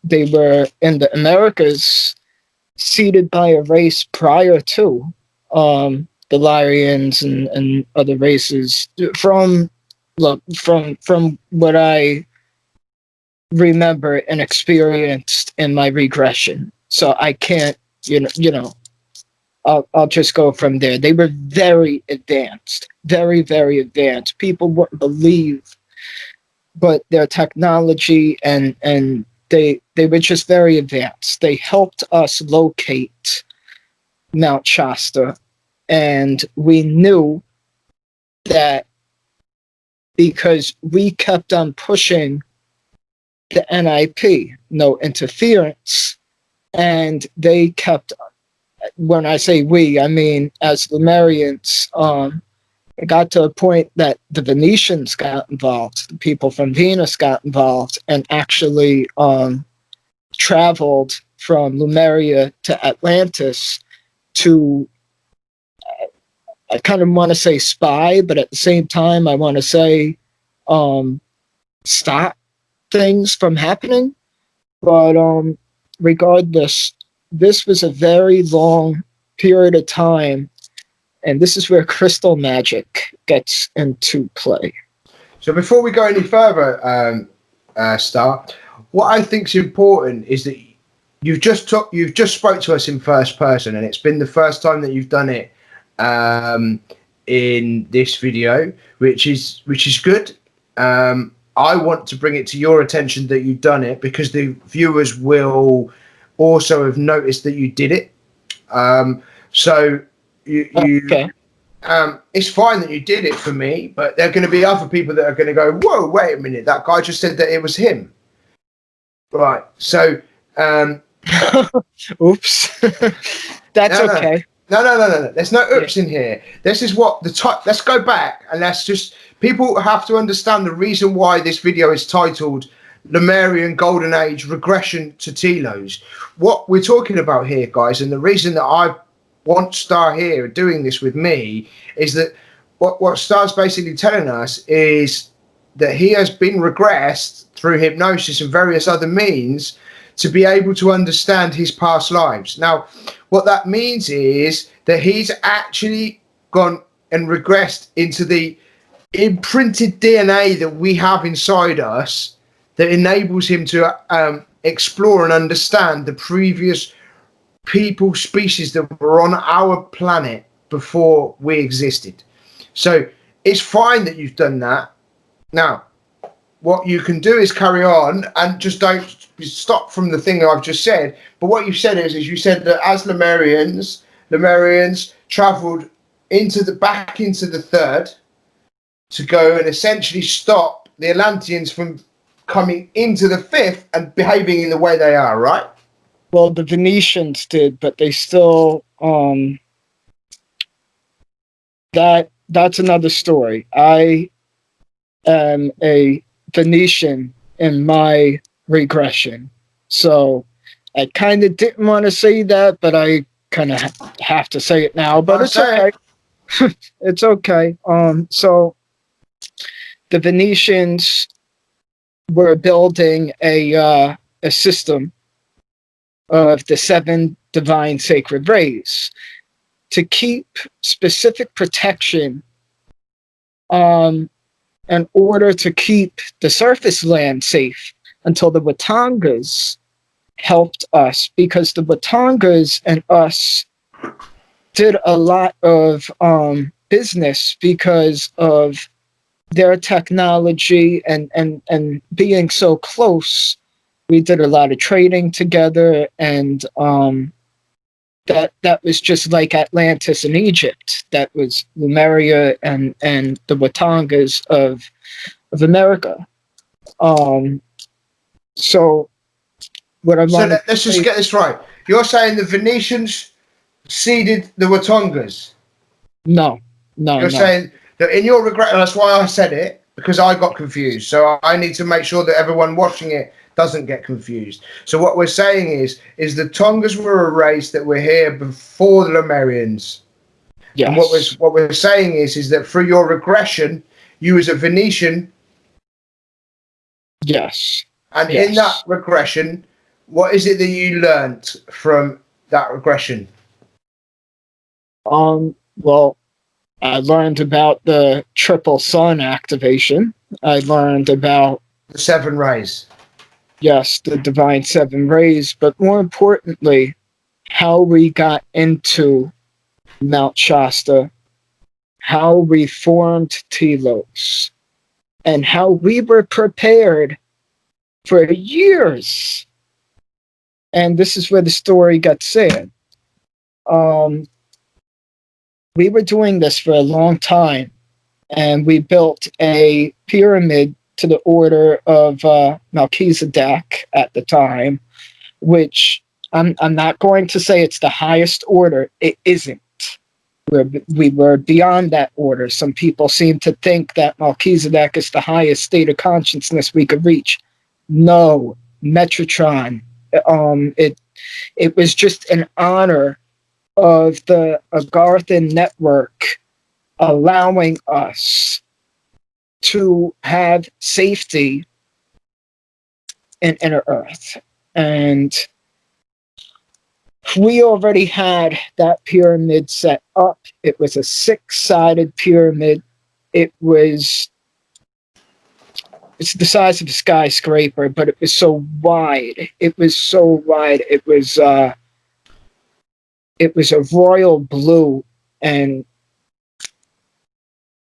They were in the Americas, seeded by a race prior to the Lyrians and other races. From what I remember and experienced in my regression, so I can't, I'll just go from there. They were very advanced, very, very advanced. People wouldn't believe, but their technology and they were just very advanced. They helped us locate Mount Shasta, and we knew that because we kept on pushing the NIP, no interference, and they kept, when I say we, I mean as Lemurians, it got to a point that the Venetians got involved, the people from Venus got involved, and actually traveled from Lemuria to Atlantis to, I kind of want to say spy, but at the same time I want to say stop things from happening. But regardless, this was a very long period of time, and this is where crystal magic gets into play. So before we go any further, Starr, what I think is important is that you've just spoke to us in first person, and it's been the first time that you've done it in this video, which is good. I want to bring it to your attention that you've done it, because the viewers will also have noticed that you did it. So you okay. It's fine that you did it for me, but there are going to be other people that are going to go, whoa, wait a minute, that guy just said that it was him. Right. So oops. That's no, okay. No. There's no oops in here. This is what let's go back, and people have to understand the reason why this video is titled Lemurian Golden Age Regression to Telos. What we're talking about here, guys, and the reason that I want Starr here doing this with me is that what Star's basically telling us is that he has been regressed through hypnosis and various other means to be able to understand his past lives. Now, what that means is that he's actually gone and regressed into the imprinted DNA that we have inside us that enables him to explore and understand the previous people, species that were on our planet before we existed. So it's fine that you've done that. Now, what you can do is carry on and just don't stop from the thing that I've just said. But what you said is you said that as Lemurians travelled back into the third to go and essentially stop the Atlanteans from coming into the fifth and behaving in the way they are, right? Well, the Venetians did, but they still that's another story. I am a Venetian in my regression, so I kind of didn't want to say that, but I kind of have to say it now. But it's okay. It's okay. So the Venetians were building a system of the 7 divine sacred rays to keep specific protection in order to keep the surface land safe until the Watangas helped us, because the Watangas and us did a lot of business because of their technology and being so close. We did a lot of trading together, and that was just like Atlantis and Egypt. That was Lemuria and the Watangas of America. So what I want. So let's just get this right. You're saying the Venetians seeded the Watangas? No. You're saying that in your regret, and that's why I said it, because I got confused. So I need to make sure that everyone watching it doesn't get confused. So what we're saying is the Tongas were a race that were here before the Lemurians. Yes. And what we're saying is that through your regression, you as a Venetian. Yes. And in that regression, what is it that you learnt from that regression? Well, I learned about the triple sun activation. I learned about the 7 rays. Yes, the divine 7 rays, but more importantly, how we got into Mount Shasta, how we formed Telos, and how we were prepared for years. And this is where the story got sad. We were doing this for a long time, and we built a pyramid to the order of Melchizedek at the time, which I'm not going to say it's the highest order. It isn't. We were beyond that order. Some people seem to think that Melchizedek is the highest state of consciousness we could reach. No, Metatron. It was just an honor of the Agartha network allowing us to have safety in inner Earth. And we already had that pyramid set up. It was a 6-sided pyramid. It's the size of a skyscraper, but it was so wide. It was a royal blue, and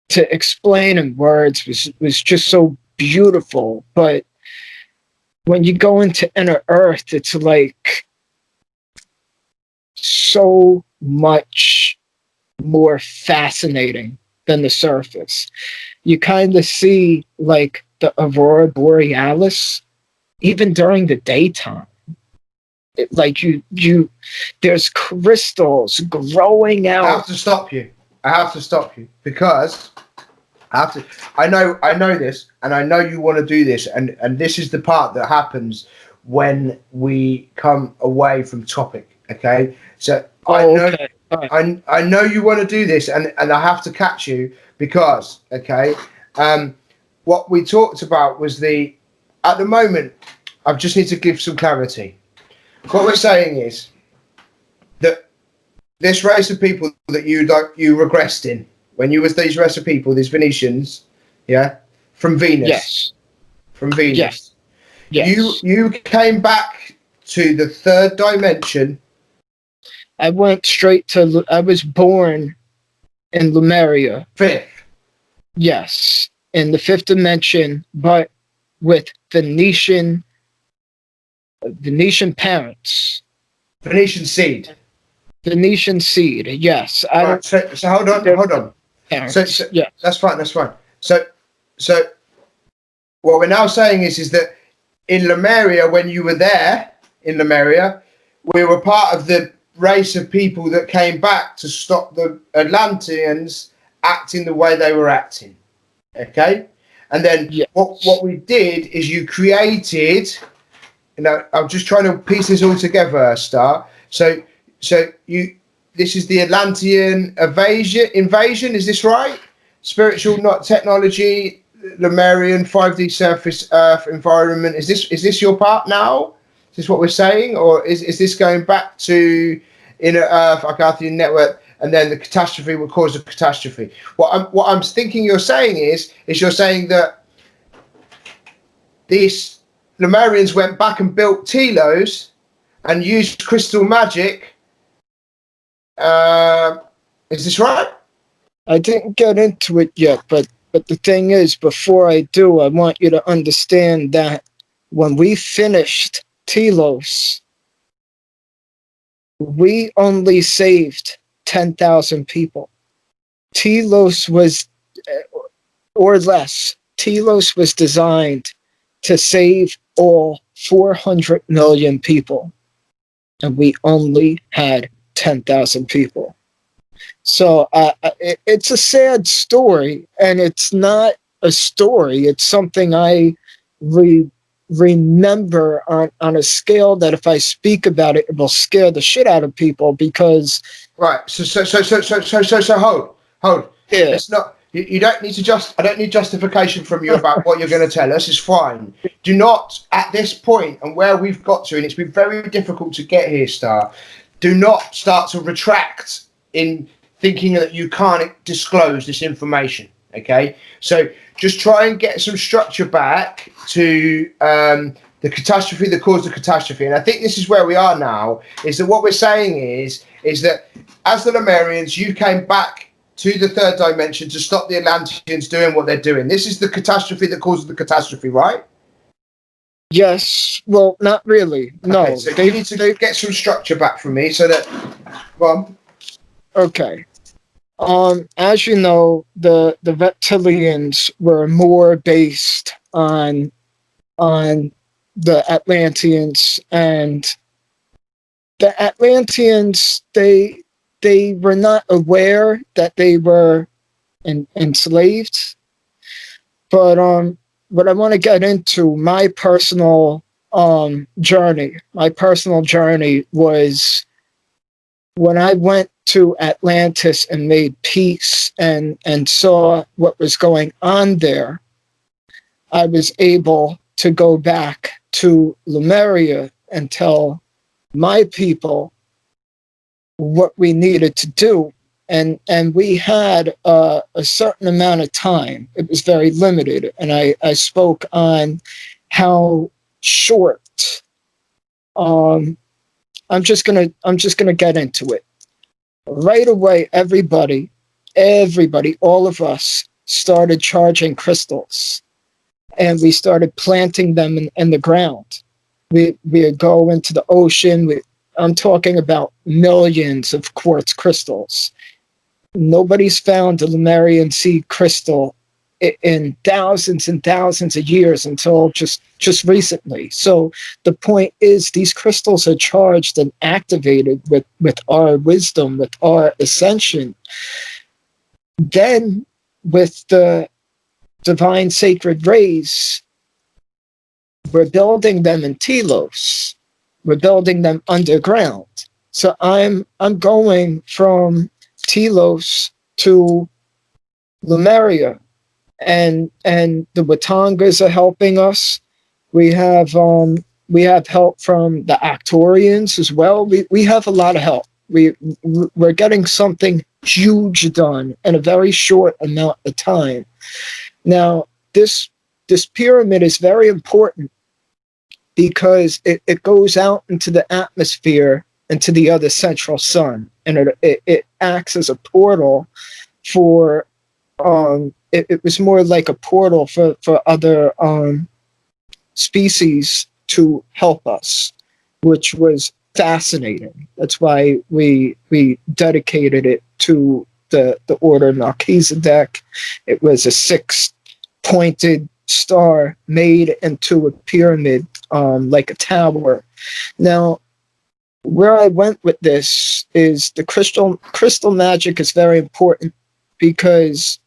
to explain in words was just so beautiful. But when you go into inner Earth, it's like so much more fascinating than the surface. You kind of see like the aurora borealis even during the daytime. There's crystals growing out. I have to stop you because I know this, and I know you want to do this, and this is the part that happens when we come away from topic. Okay, so I know All right. I know you want to do this, and I have to catch you because, okay, what we talked about was at the moment, I just need to give some clarity. What we're saying is that this race of people that you regressed in, when you was these race of people, these Venetians, yeah, from Venus. Yes. From Venus. Yes. Yes. You came back to the third dimension. I went straight to. I was born in Lemuria. Fifth. Yes, in the fifth dimension, but with Venetian parents. Venetian seed. Venetian seed. Yes. Right, so hold on. Parents. So yeah. That's fine. So what we're now saying is that in Lemuria, when you were there in Lemuria, we were part of the race of people that came back to stop the Atlanteans acting the way they were acting. Okay? And then what we did is you created, I'm just trying to piece this all together, Star. So this is the Atlantean invasion, is this right? Spiritual, not technology, Lemurian 5D surface Earth environment. Is this your part now? Is this what we're saying, or is this going back to inner Earth, Agartha network, and then the catastrophe will cause a catastrophe? What I'm thinking you're saying is you're saying that these Lemurians went back and built Telos and used crystal magic. Is this right? I didn't get into it yet, but the thing is, before I do, I want you to understand that when we finished Telos, we only saved 10,000 people. Telos was, or less, Telos was designed to save all 400 million people, and we only had 10,000 people. So it's a sad story, and it's not a story. It's something I remember on a scale that if I speak about it, it will scare the shit out of people because. Right. So hold. Yeah. It's not. You don't need to I don't need justification from you about what you're going to tell us. It's fine. Do not, at this point and where we've got to, and it's been very difficult to get here, Star. Do not start to retract in thinking that you can't disclose this information. Okay, so just try and get some structure back to the catastrophe that caused the catastrophe. And I think this is where we are now, is that what we're saying is that as the Lemurians, you came back to the third dimension to stop the Atlanteans doing what they're doing. This is the catastrophe that caused the catastrophe, right? Yes. Well, not really. No. Okay, so you need to get some structure back from me so that. Well. Okay. As you know, the reptilians were more based on the Atlanteans, and the Atlanteans they were not aware that they were enslaved. But what I want to get into, my personal journey. My personal journey was when I went to Atlantis and made peace and saw what was going on there. I was able to go back to Lemuria and tell my people what we needed to do. And we had a certain amount of time. It was very limited. And I spoke on how short. I'm just gonna get into it. Right away, everybody, all of us started charging crystals, and we started planting them in the ground. We would go into the ocean. I'm talking about millions of quartz crystals. Nobody's found a Lemurian seed crystal in thousands and thousands of years until just recently. So the point is, these crystals are charged and activated with our wisdom, with our ascension. Then with the divine sacred rays, we're building them in Telos. We're building them underground. So I'm going from Telos to Lemuria, and the Watangas are helping us. We have help from the Actuarians as well. We have a lot of help. We're getting something huge done in a very short amount of time. Now, this pyramid is very important because it goes out into the atmosphere, into the other central sun, and it acts as a portal for it was more like a portal for other species to help us, which was fascinating. That's why we dedicated it to the order Melchizedek. It was a 6-pointed star made into a pyramid, like a tower. Now, where I went with this is the crystal magic is very important because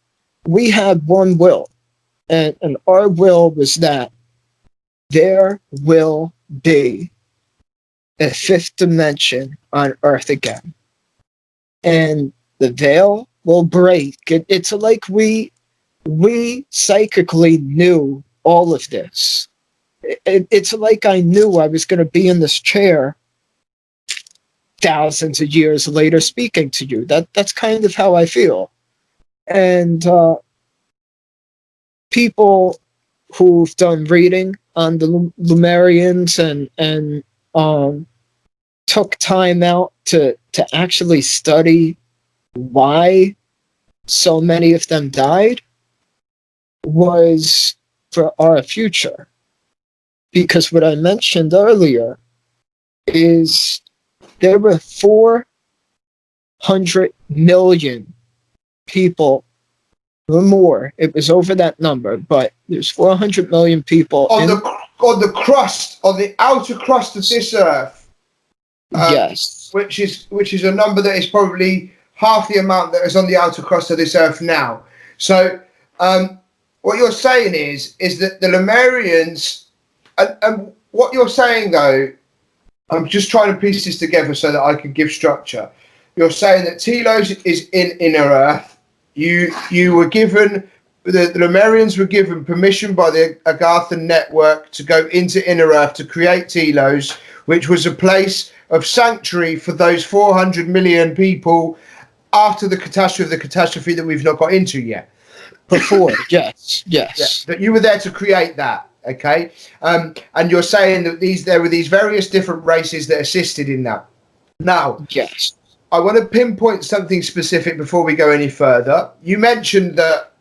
we had one will, and our will was that there will be a 5th dimension on Earth again, and the veil will break. It's like we psychically knew all of this. It's like I knew I was going to be in this chair thousands of years later speaking to you. That's kind of how I feel. And people who've done reading on the Lemurians and took time out to actually study why so many of them died was for our future. Because what I mentioned earlier is there were 400 million people or more. It was over that number, but there's 400 million people on the crust, on the outer crust of this Earth. Yes, which is a number that is probably half the amount that is on the outer crust of this Earth now. So, what you're saying is that the Lemurians, and what you're saying though, I'm just trying to piece this together so that I can give structure. You're saying that Telos is in inner Earth. You were given, the Lemurians were given permission by the Agartha network to go into inner Earth to create Telos, which was a place of sanctuary for those 400 million people after the catastrophe that we've not got into yet. Before, yes. Yeah, that you were there to create that, okay? And you're saying that there were these various different races that assisted in that. Now, yes, I want to pinpoint something specific before we go any further. You mentioned that,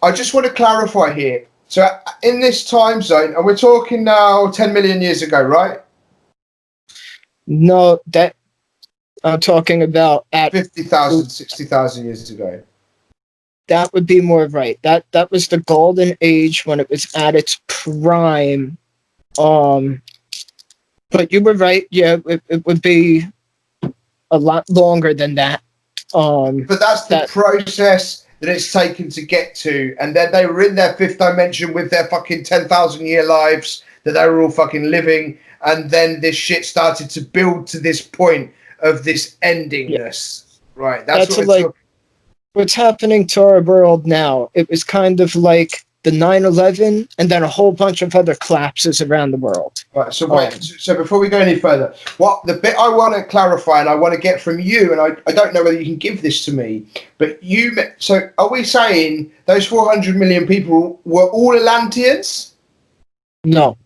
I just want to clarify here. So in this time zone, and we're talking now 10 million years ago, right? No, that I'm talking about at 50,000, 60,000 years ago. That would be more right. That was the golden age when it was at its prime. But you were right. Yeah, it would be a lot longer than that. But that's the process that it's taken to get to. And then they were in their 5th dimension with their fucking 10,000 year lives that they were all fucking living. And then this shit started to build to this point of this endingness. Yeah. Right. That's what like what's happening to our world now. It was kind of like the 9/11 and then a whole bunch of other collapses around the world. Right, so wait, so before we go any further, what the bit I want to clarify and I want to get from you, and I don't know whether you can give this to me, but so are we saying those 400 million people were all Atlanteans? No,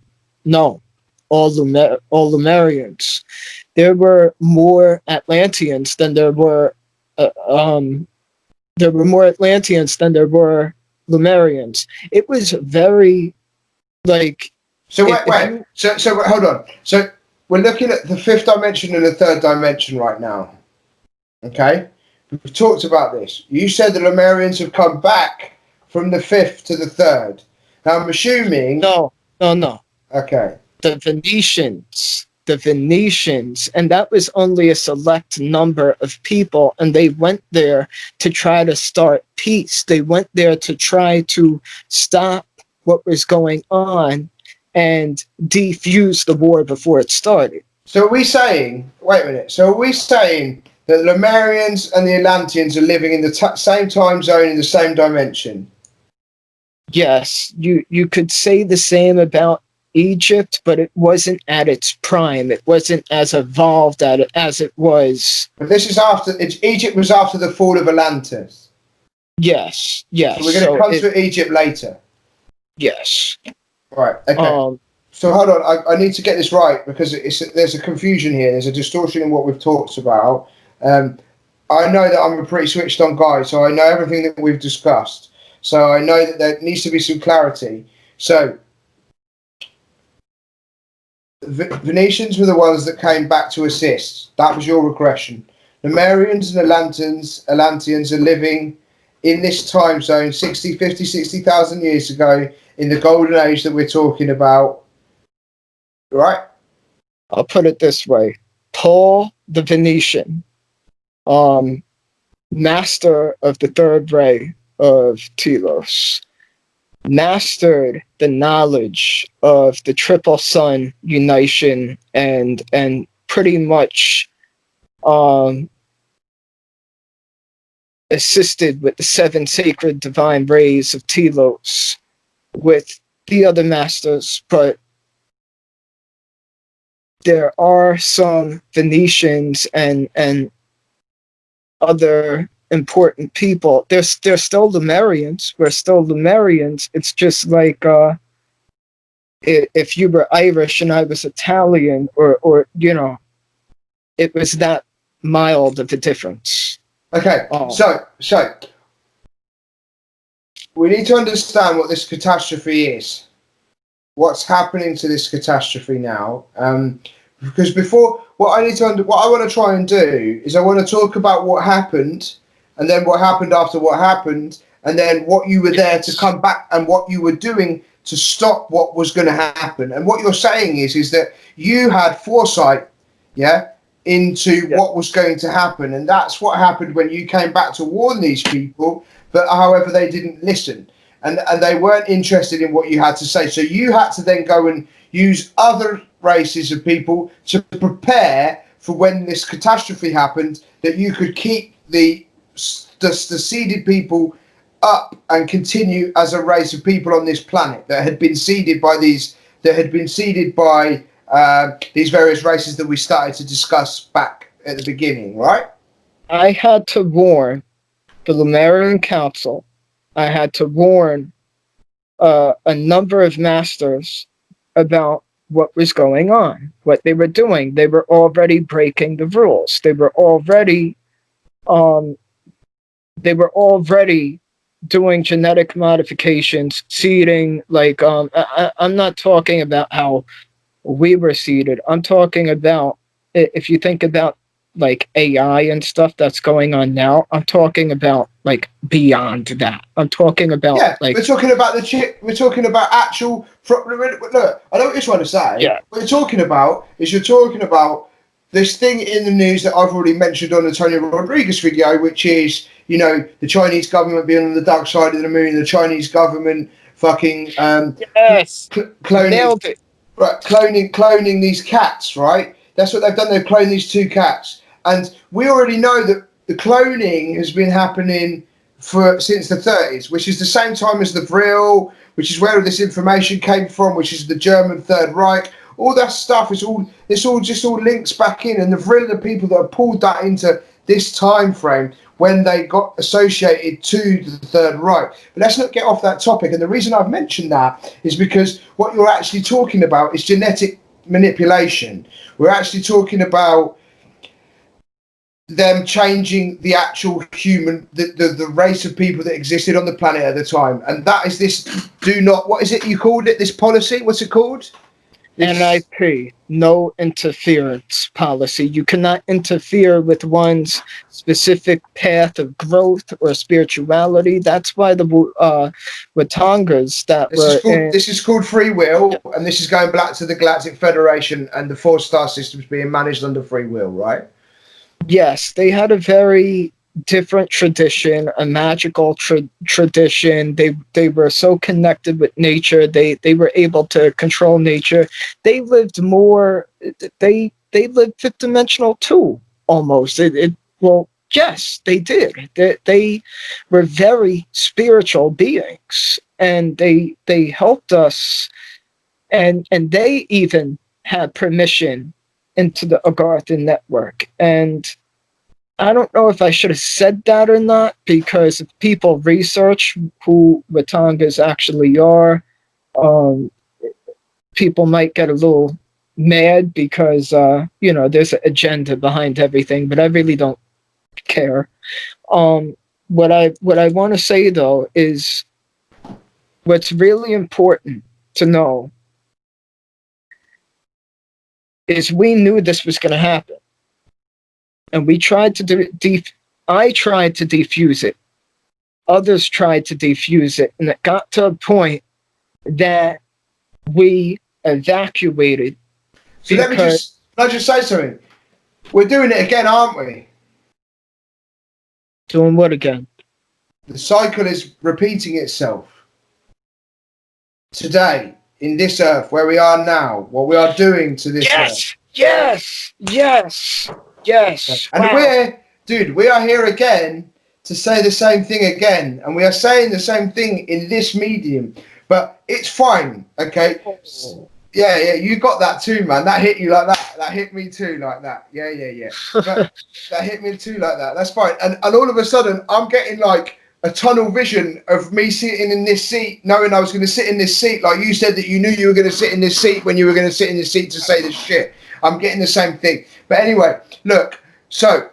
all Lemurians. There were more Atlanteans than there were more Atlanteans than there were Lemurians. It was very like. So wait. So hold on. So we're looking at the 5th dimension and the 3rd dimension right now. Okay, we've talked about this. You said the Lemurians have come back from the 5th to the 3rd. Now I'm assuming. No. Okay. The Venetians, and that was only a select number of people, and they went there to try to start peace. They went there to try to stop what was going on and defuse the war before it started. So are we saying? Wait a minute. So are we saying that the Lemurians and the Atlanteans are living in the same time zone in the same dimension? Yes, you could say the same about Egypt, but it wasn't at its prime. It wasn't as evolved as it was. But this is after. Egypt was after the fall of Atlantis. Yes, yes. So we're going to come to Egypt later. Yes. Right. Okay. So hold on. I need to get this right because there's a confusion here. There's a distortion in what we've talked about. I know that I'm a pretty switched on guy, so I know everything that we've discussed. So I know that there needs to be some clarity. So Venetians were the ones that came back to assist. That was your regression. Lemurians and Atlanteans are living in this time zone 60,000 years ago in the golden age that we're talking about. Right? I'll put it this way. Paul the Venetian, master of the third ray of Telos, mastered the knowledge of the triple sun unison and pretty much assisted with the 7 sacred divine rays of Telos with the other masters, but there are some Venetians and other important people. They're still Lemurians. We're still Lemurians. It's just like if you were Irish and I was Italian, or you know, it was that mild of a difference. Okay, so we need to understand what this catastrophe is. What's happening to this catastrophe now? Because before, what I want to try and do is I want to talk about what happened, and then what happened after what happened, and then what you were there to come back and what you were doing to stop what was going to happen. And what you're saying is that you had foresight, into what was going to happen, and that's what happened when you came back to warn these people. But however, they didn't listen. And they weren't interested in what you had to say. So you had to then go and use other races of people to prepare for when this catastrophe happened, that you could keep the seeded people up and continue as a race of people on this planet that had been seeded by these various races that we started to discuss back at the beginning, right? I had to warn the Lemurian Council. I had to warn a number of masters about what was going on, what they were doing. They were already breaking the rules. They were already doing genetic modifications, seeding. Like I'm not talking about how we were seeded. I'm talking about, if you think about like AI and stuff that's going on now, I'm talking about like beyond that. I'm talking about like, we're talking about the chip. We're talking about actual. Look, I know what you're trying to say. Yeah. What you're talking about this thing in the news that I've already mentioned on the Tony Rodriguez video, which is, you know, the Chinese government being on the dark side of the moon, the Chinese government fucking yes, cloning. nailed it. Right, cloning these cats, right? That's what they've done. They've cloned these 2 cats. And we already know that the cloning has been happening since the 30s, which is the same time as the Vril, which is where all this information came from, which is the German Third Reich. All that stuff is all links back in, and the Vril are the people that have pulled that into this time frame when they got associated to the Third Reich. But let's not get off that topic. And the reason I've mentioned that is because what you're actually talking about is genetic manipulation. We're actually talking about them changing the actual human, the race of people that existed on the planet at the time. And that is this what is it you called it, this policy? What's it called? NIP, no interference policy. You cannot interfere with one's specific path of growth or spirituality. That's why the Watangas this is called free will, and this is going back to the Galactic Federation and the 4-star systems being managed under free will, right? Yes, they had a very different tradition, a magical tradition. They were so connected with nature. They were able to control nature. They lived more. They lived fifth dimensional too, almost. Well, yes, they did. They were very spiritual beings, and they helped us, and they even had permission into the Agartha network. And I don't know if I should have said that or not, because if people research who Ratangas actually are, people might get a little mad because there's an agenda behind everything, but I really don't care. What I want to say though is what's really important to know is we knew this was going to happen, and we tried to I tried to defuse it. Others tried to defuse it, and it got to a point that we evacuated. So let me just say something. We're doing it again, aren't we? Doing what again? The cycle is repeating itself. Today, in this earth, where we are now, what we are doing to this earth. Yes. And we are here again to say the same thing again. And we are saying the same thing in this medium. But it's fine, okay? Yeah, you got that too, man. That hit you like that. That hit me too like that. Yeah. But that hit me too like that. That's fine. And all of a sudden, I'm getting like a tunnel vision of me sitting in this seat, knowing I was going to sit in this seat. Like you said that you knew you were going to sit in this seat when you were going to sit in this seat to say this shit. I'm getting the same thing. But anyway, look. So,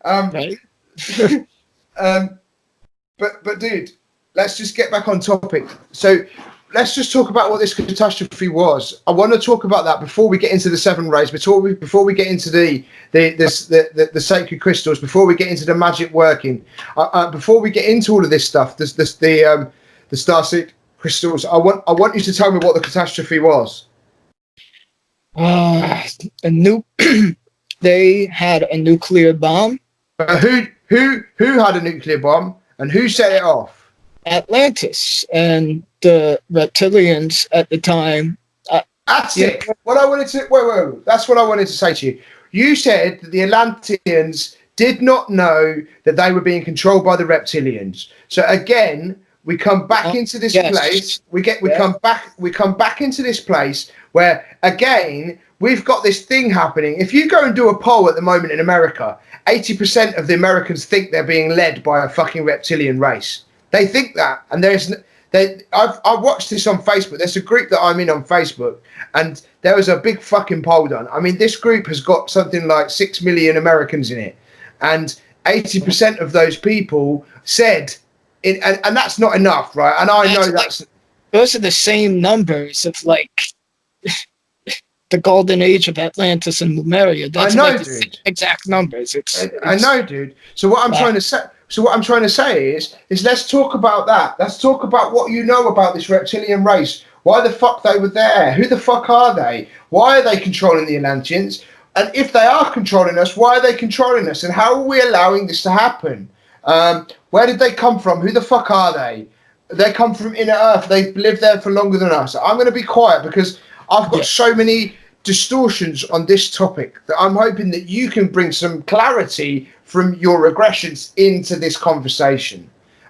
Right. but dude, let's just get back on topic. So let's just talk about what this catastrophe was. I want to talk about that before we get into the seven rays, before we get into the sacred crystals, before we get into the magic working, before we get into all of this stuff. The starseed crystals. I want you to tell me what the catastrophe was. They had a nuclear bomb. Who had a nuclear bomb and who set it off? Atlantis and the reptilians at the time. That's it. What I wanted to wait. That's what I wanted to say to you. You said that the Atlanteans did not know that they were being controlled by the reptilians. So again, we come back into this place. We come back into this place where again we've got this thing happening. If you go and do a poll at the moment in America, 80% of the Americans think they're being led by a fucking reptilian race. They think that, and I've watched this on Facebook. There's a group that I'm in on Facebook, and there was a big fucking poll done. I mean, this group has got something like 6 million Americans in it, and 80% of those people said, and that's not enough, right? And I know that's those are the same numbers of like the golden age of Atlantis and Lemuria. That's dude. Exact numbers. I know, dude. So what I'm trying to say. So what I'm trying to say is let's talk about that. Let's talk about what you know about this reptilian race. Why the fuck they were there? Who the fuck are they? Why are they controlling the Atlanteans? And if they are controlling us, why are they controlling us? And how are we allowing this to happen? Where did they come from? Who the fuck are they? They come from inner Earth. They've lived there for longer than us. I'm going to be quiet because I've got so many distortions on this topic that I'm hoping that you can bring some clarity from your regressions into this conversation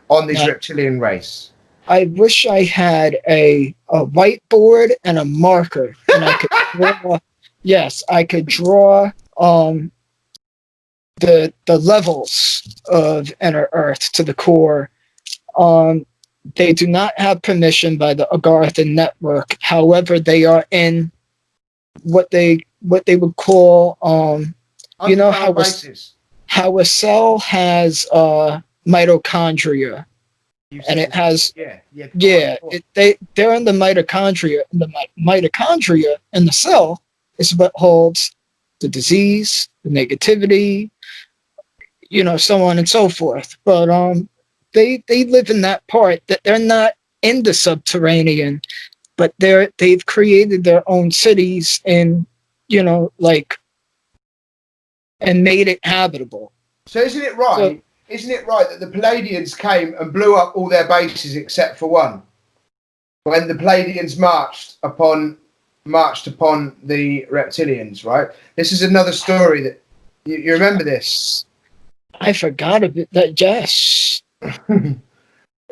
on this reptilian race. I wish I had a whiteboard and a marker, and I could draw. Yes, I could draw the levels of inner Earth to the core. They do not have permission by the Agartha network. However, they are in what they would call you know how a cell has mitochondria, and it has they're in the mitochondria, and the mitochondria in the cell is what holds the disease, the negativity, so on and so forth. But they live in that part that they're not in the subterranean, but they've created their own cities and and made it habitable. So isn't it right that the Palladians came and blew up all their bases except for one when the Palladians marched upon marched upon the reptilians, right? This is another story that you remember this. I forgot of it. That yes.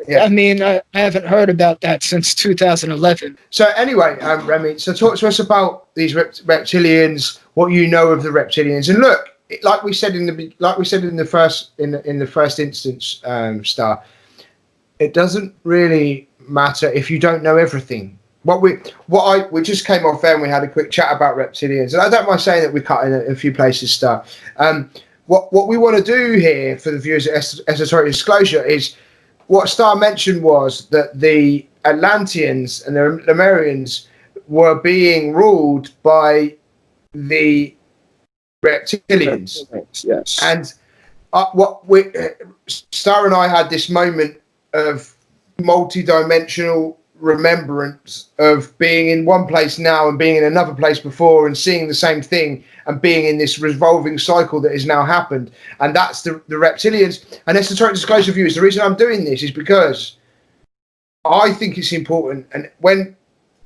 Yeah. I mean, I haven't heard about that since 2011. So anyway, Remy, so talk to us about these reptilians, what you know of the reptilians, and look, like we said in the first instance, Star. It doesn't really matter if you don't know everything. We just came off there and we had a quick chat about reptilians, and I don't mind saying that we cut in a few places, Star. What we want to do here for the viewers at Esoteric Disclosure is what Star mentioned was that the Atlanteans and the Lemurians were being ruled by the reptilians. Yes. And Star and I had this moment of multi-dimensional remembrance of being in one place now and being in another place before and seeing the same thing and being in this revolving cycle that has now happened. And that's the reptilians. And Esoteric Disclosure Viewers, the reason I'm doing this is because I think it's important. And when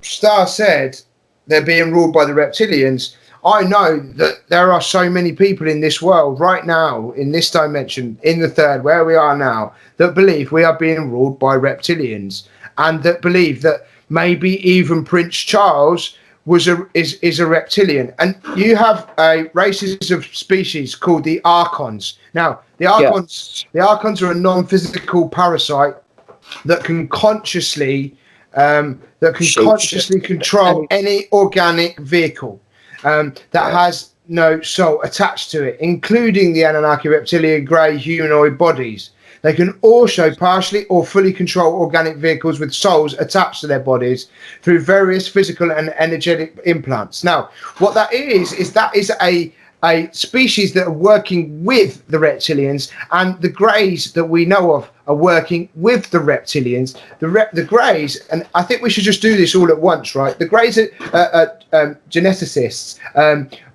Star said they're being ruled by the reptilians, I know that there are so many people in this world right now, in this dimension, in the third, where we are now, that believe we are being ruled by reptilians, and that believe that maybe even Prince Charles is a reptilian. And you have races of species called the Archons. Now, the Archons are a non-physical parasite that can consciously control any organic vehicle that has no soul attached to it, including the Anunnaki reptilian grey humanoid bodies. They can also partially or fully control organic vehicles with souls attached to their bodies through various physical and energetic implants. Now, what that is a species that are working with the reptilians, and the greys that we know of are working with the reptilians. The greys, and I think we should just do this all at once, right? The greys are geneticists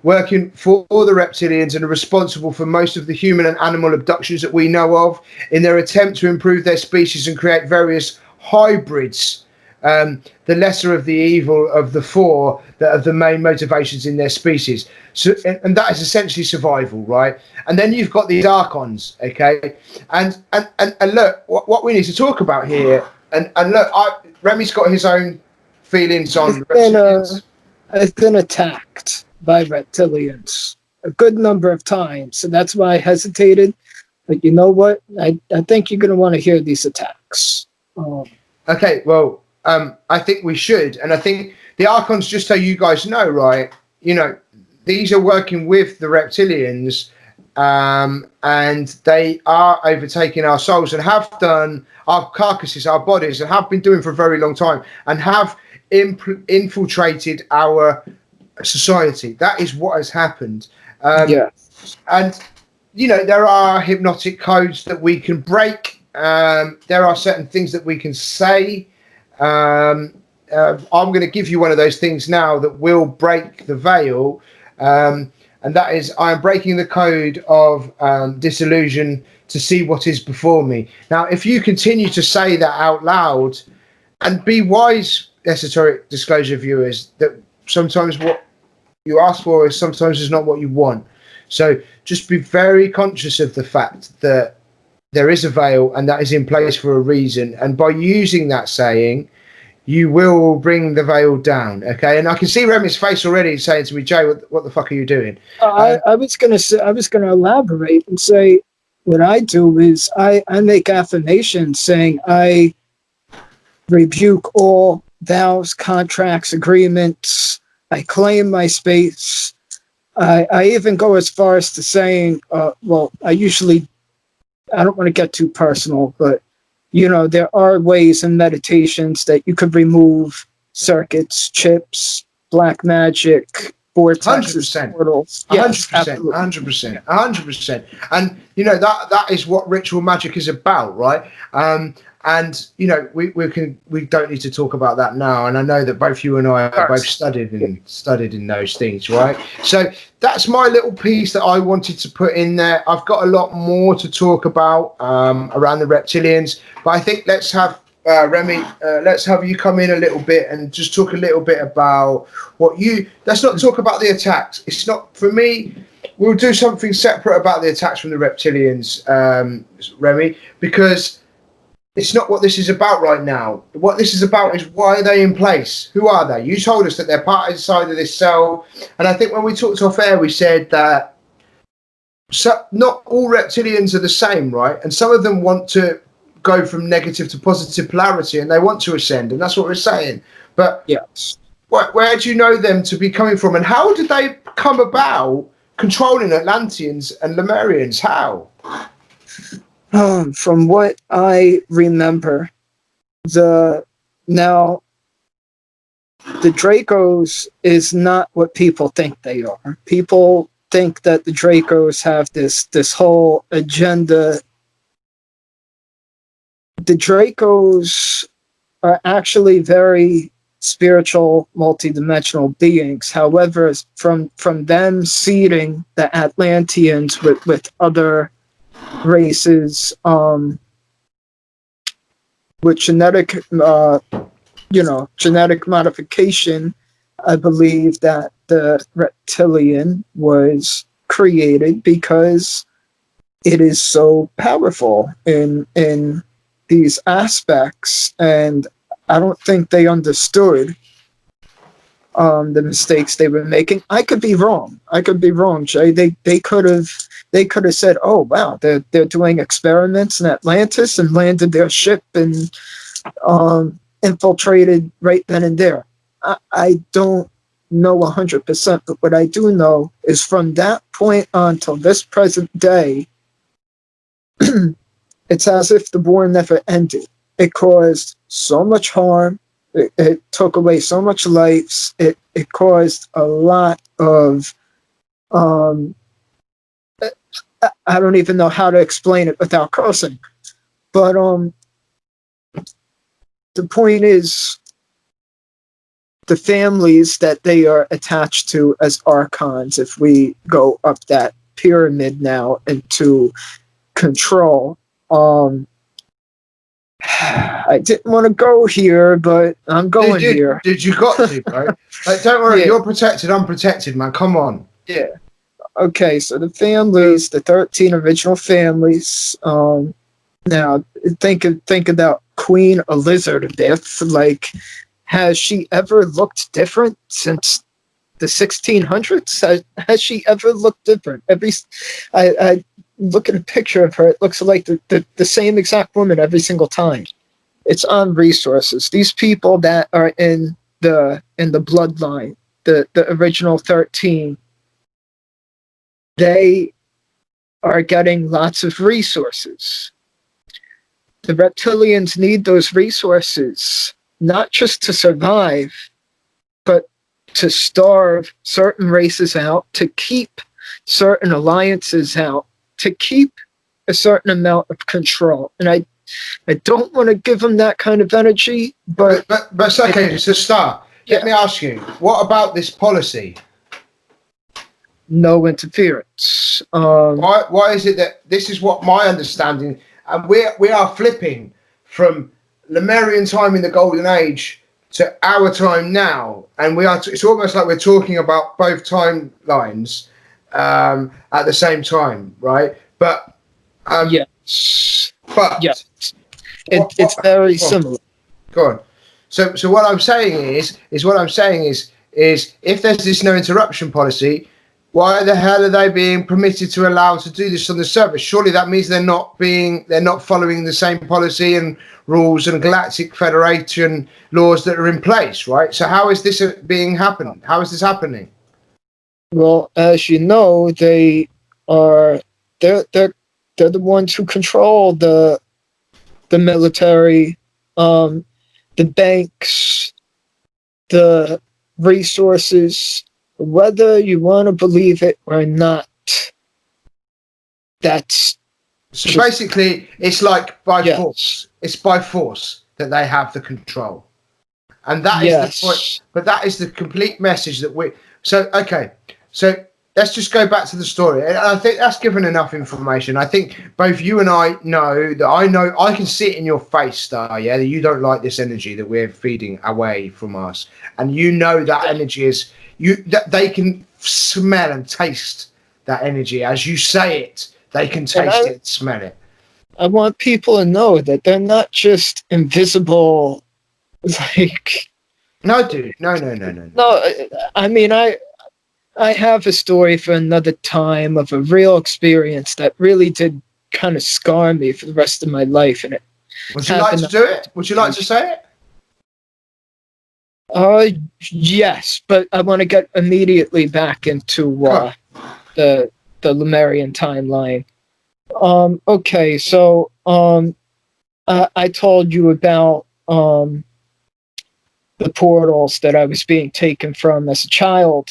working for the reptilians and are responsible for most of the human and animal abductions that we know of in their attempt to improve their species and create various hybrids. The lesser of the evil of the four that are the main motivations in their species. So, and that is essentially survival, right? And then you've got these Archons, okay? And look, what we need to talk about here, and look, Remy's got his own feelings on reptilians. I've been attacked by reptilians a good number of times, so that's why I hesitated. But you know what? I think you're going to want to hear these attacks. Okay, well, I think we should, and I think the Archons, just so you guys know, right? You know, these are working with the reptilians, and they are overtaking our souls and have done our carcasses, our bodies, and have been doing for a very long time, and have infiltrated our society. That is what has happened. And you know, there are hypnotic codes that we can break. There are certain things that we can say. I'm going to give you one of those things now that will break the veil, and that is, I am breaking the code of disillusion to see what is before me. Now, if you continue to say that out loud, and be wise, Esoteric Disclosure viewers, that sometimes what you ask for is sometimes is not what you want. So just be very conscious of the fact that there is a veil, and that is in place for a reason. And by using that saying, you will bring the veil down. Okay. And I can see Remy's face already saying to me, Jay, what the fuck are you doing? I was going to elaborate and say, what I do is I make affirmations saying I rebuke all vows, contracts, agreements. I claim my space. I even go as far as to saying, I don't want to get too personal, but you know, there are ways in meditations that you could remove circuits, chips, black magic, vortexes, portals. 100%. And you know, that is what ritual magic is about, right? And you know, we don't need to talk about that now. And I know that both you and I have both studied in those things, right? So that's my little piece that I wanted to put in there. I've got a lot more to talk about around the reptilians, but I think let's have Remy, let's have you come in a little bit and just talk a little bit about let's not talk about the attacks. It's not, for me, we'll do something separate about the attacks from the reptilians, Remy, because it's not what this is about right now. What this is about is, why are they in place? Who are they? You told us that they're part inside of this cell. And I think when we talked off air, we said that not all reptilians are the same, right? And some of them want to go from negative to positive polarity, and they want to ascend. And that's what we're saying. But yes, where do you know them to be coming from? And how did they come about controlling Atlanteans and Lemurians? How? From what I remember, the Dracos is not what people think they are. People think that the Dracos have this whole agenda. The Dracos are actually very spiritual, multidimensional beings. However, from them seeding the Atlanteans with other races, with genetic modification, I believe that the reptilian was created because it is so powerful in these aspects, and I don't think they understood the mistakes they were making. I could be wrong, Jay. They could have said, "Oh wow, they're doing experiments in Atlantis," and landed their ship and infiltrated right then and there. I don't know 100%, but what I do know is, from that point on till this present day, it's as if the war never ended. It caused so much harm. It took away so much lives. It caused a lot of I don't even know how to explain it without cursing. But the point is, the families that they are attached to as Archons, if we go up that pyramid now into control, I didn't want to go here, but I'm going here. Did you got to, bro? Like, don't worry, you're protected. I'm protected, man. Come on. Yeah. Okay, so the families, the 13 original families. Now think about Queen Elizabeth. Like, has she ever looked different since the 1600s? Has she ever looked different? I look at a picture of her, it looks like the same exact woman every single time. It's on resources. These people that are in the bloodline, the original 13, they are getting lots of resources. The reptilians need those resources, not just to survive, but to starve certain races out, to keep certain alliances out, to keep a certain amount of control. And I don't want to give them that kind of energy, but it's okay. So, Starr, let me ask you, what about this policy? No interference. Why is it that this is what my understanding, and we are flipping from Lemurian time in the Golden Age to our time now, and it's almost like we're talking about both timelines at the same time, right? But yes, but yes, it's very similar. Go on. So what I'm saying is if there's this no interruption policy, why the hell are they being permitted to allow to do this on the surface? Surely that means they're not following the same policy and rules and Galactic Federation laws that are in place, right? So how is this happening? How is this happening? Well, as you know, they're the ones who control the military, the banks, the resources. Whether you want to believe it or not, that's so basically it's like by force. It's by force that they have the control, and that is the point. But that is the complete message that we. So okay, so let's just go back to the story. And I think that's given enough information. I think both you and I know I can see it in your face, Star, yeah, that you don't like this energy that we're feeding away from us. And you know that energy is that they can smell and taste that energy. As you say it, they can taste it, smell it. I want people to know that they're not just invisible, like... No, dude. No. No, I mean, I have a story for another time of a real experience that really did kind of scar me for the rest of my life. And it would you like to do it? Would you like to say it? Yes, but I want to get immediately back into the Lemurian timeline. Okay, so I told you about the portals that I was being taken from as a child.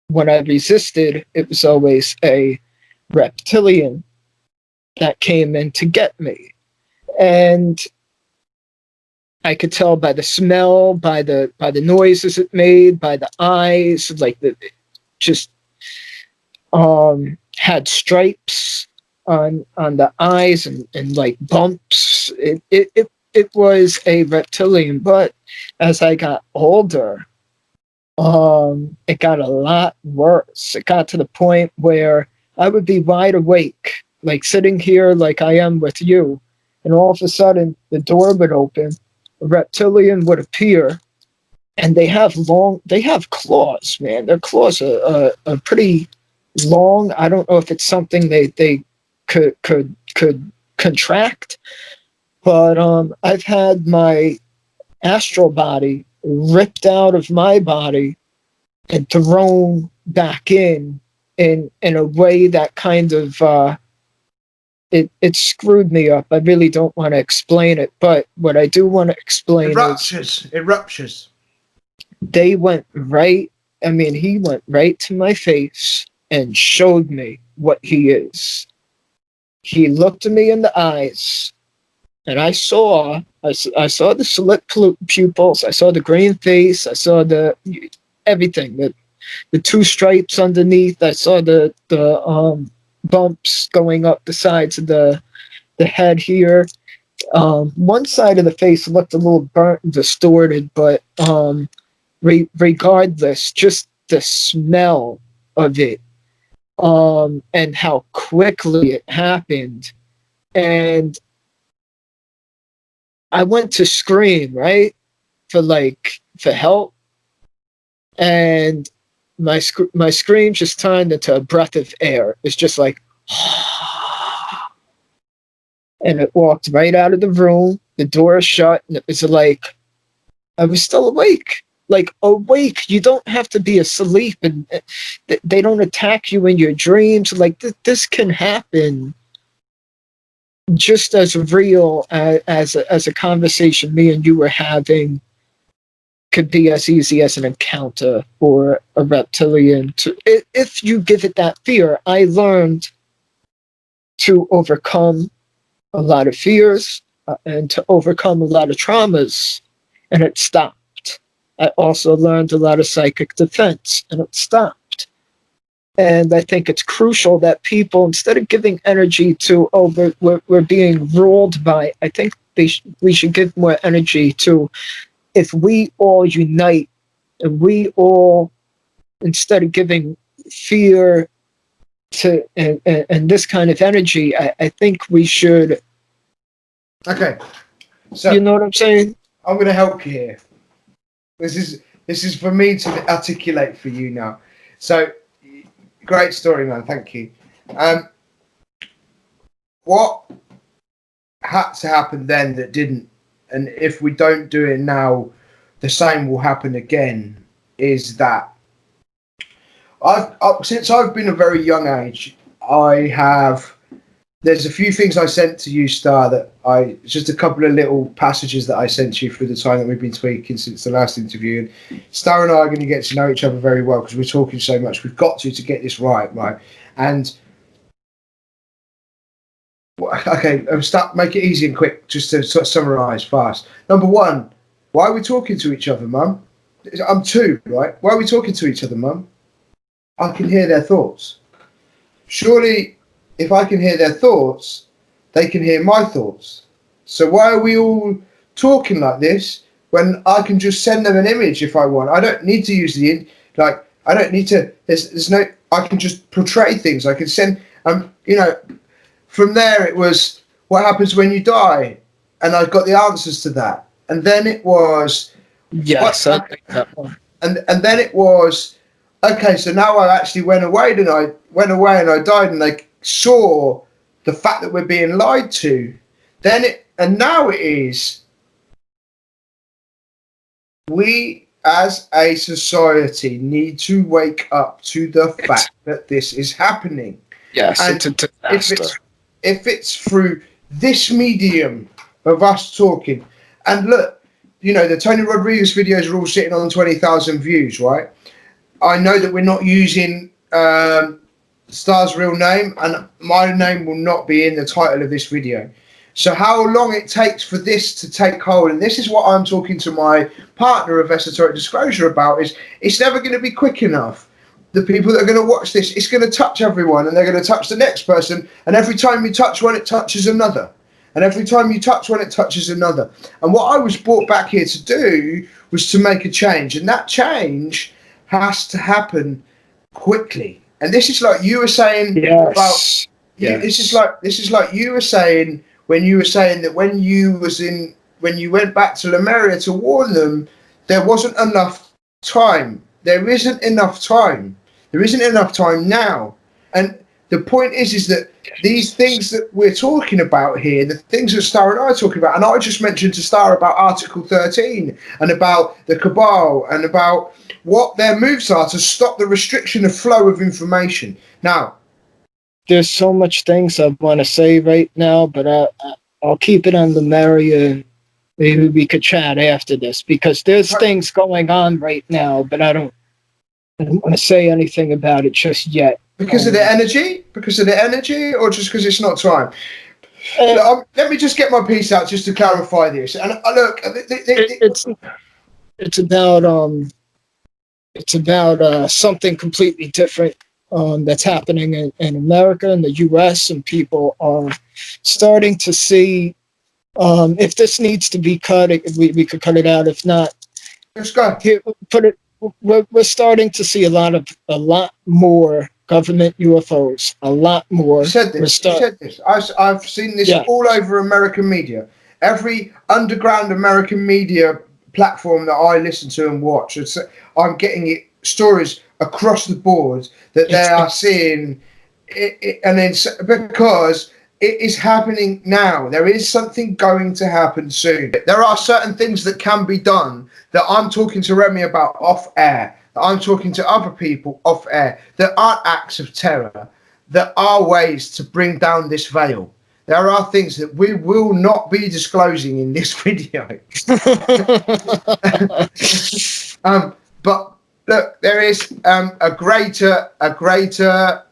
When I resisted, it was always a reptilian that came in to get me. And I could tell by the smell, by the noises it made, by the eyes, like just had stripes on the eyes and like bumps. It was a reptilian, but as I got older, it got a lot worse. It got to the point where I would be wide awake, like sitting here like I am with you, and all of a sudden the door would open, a reptilian would appear, and they have claws, man. Their claws are pretty long. I don't know if it's something they could contract, but I've had my astral body ripped out of my body and thrown back in a way that kind of it screwed me up. I really don't want to explain it, but what I do want to explain is it ruptures. They went right. I mean, he went right to my face and showed me what he is. He looked at me in the eyes, and I saw the slit pupils. I saw the green face. I saw everything. The two stripes underneath. I saw the bumps going up the sides of the head here. One side of the face looked a little burnt and distorted, but regardless, just the smell of it, and how quickly it happened, and I went to scream, right, for help, and my scream just turned into a breath of air. It's just like, and it walked right out of the room. The door shut, and it was like I was still awake. Like, awake. You don't have to be asleep, and they don't attack you in your dreams. Like, this can happen just as real as a conversation me and you were having. Could be as easy as an encounter for a reptilian. If you give it that fear. I learned to overcome a lot of fears and to overcome a lot of traumas, and it stopped. I also learned a lot of psychic defense, and it stopped. And I think it's crucial that people, instead of giving energy to, we're being ruled by, I think we should give more energy to, if we all unite, and we all, instead of giving fear to and this kind of energy, I think we should. Okay, so you know what I'm saying? I'm going to help you here. This is for me to articulate for you now. So, great story, man. Thank you. What had to happen then that didn't, and if we don't do it now, the same will happen again, is that since I've been a very young age, there's a few things I sent to you, Star, just a couple of little passages that I sent you through the time that we've been tweaking since the last interview. And Star and I are going to get to know each other very well because we're talking so much. We've got to get this right? And okay, make it easy and quick, just to sort of summarise fast. Number one, why are we talking to each other, Mum? I'm 2, right? Why are we talking to each other, Mum? I can hear their thoughts. Surely, if I can hear their thoughts, they can hear my thoughts. So why are we all talking like this when I can just send them an image if I want? I don't need to use I don't need to. There's no. I can just portray things. I can send. From there it was what happens when you die, and I got the answers to that. And then it was. Yes, I think that one. And then it was, okay, so now I actually went away and I died, and they saw the fact that we're being lied to. Now it is, we as a society need to wake up to the fact that this is happening. Yes, and it's a disaster. If it's through this medium of us talking, and look, the Tony Rodriguez videos are all sitting on 20,000 views, right? I know that we're not using Star's real name, and my name will not be in the title of this video. So how long it takes for this to take hold, and this is what I'm talking to my partner of Esoteric Disclosure about, is it's never going to be quick enough. The people that are going to watch this, it's going to touch everyone, and they're going to touch the next person, and every time you touch one, it touches another. And every time you touch one, it touches another. And what I was brought back here to do was to make a change. And that change has to happen quickly. And this is like you were saying about... Yes. This is like you were saying when you were saying that when you went back to Lemuria to warn them, there wasn't enough time. There isn't enough time. There isn't enough time now. And the point is that these things that we're talking about here, the things that Starr and I are talking about, and I just mentioned to Starr about Article 13 and about the Cabal and about what their moves are to stop the restriction of flow of information. Now, there's so much things I want to say right now, but I'll keep it on Lemuria. Maybe we could chat after this, because there's things going on right now, but I don't want to say anything about it just yet. Because of the energy? Because of the energy, or just because it's not time? Let me just get my piece out just to clarify this. And look, it's about something completely different that's happening in America and the U.S. and people are starting to see if this needs to be cut. We could cut it out. If not, let's go. Here, put it. We're starting to see a lot more government UFOs, a lot more. You said this. I've seen this all over American media. Every underground American media platform that I listen to and watch, I'm getting stories across the board that they are seeing it, and then because it is happening now. There is something going to happen soon. There are certain things that can be done that I'm talking to Remy about off air, that I'm talking to other people off air, that aren't acts of terror, that are ways to bring down this veil. There are things that we will not be disclosing in this video. But look, there is a greater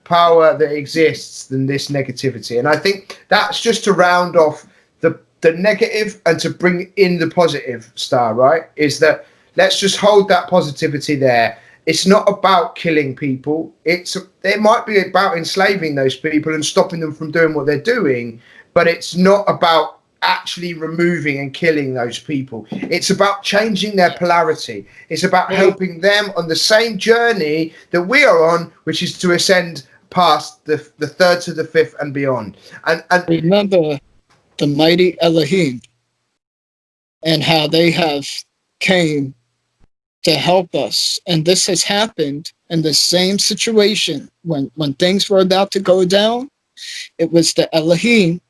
power that exists than this negativity, and I think that's just to round off the negative and to bring in the positive. Starr, right? Is that let's just hold that positivity there. It's not about killing people. It might be about enslaving those people and stopping them from doing what they're doing, but it's not about actually removing and killing those people. It's about changing their polarity. It's about helping them on the same journey that we are on, which is to ascend past the third to the fifth and beyond. And remember the mighty Elohim and how they have came to help us. And this has happened in the same situation when things were about to go down. It was the Elohim.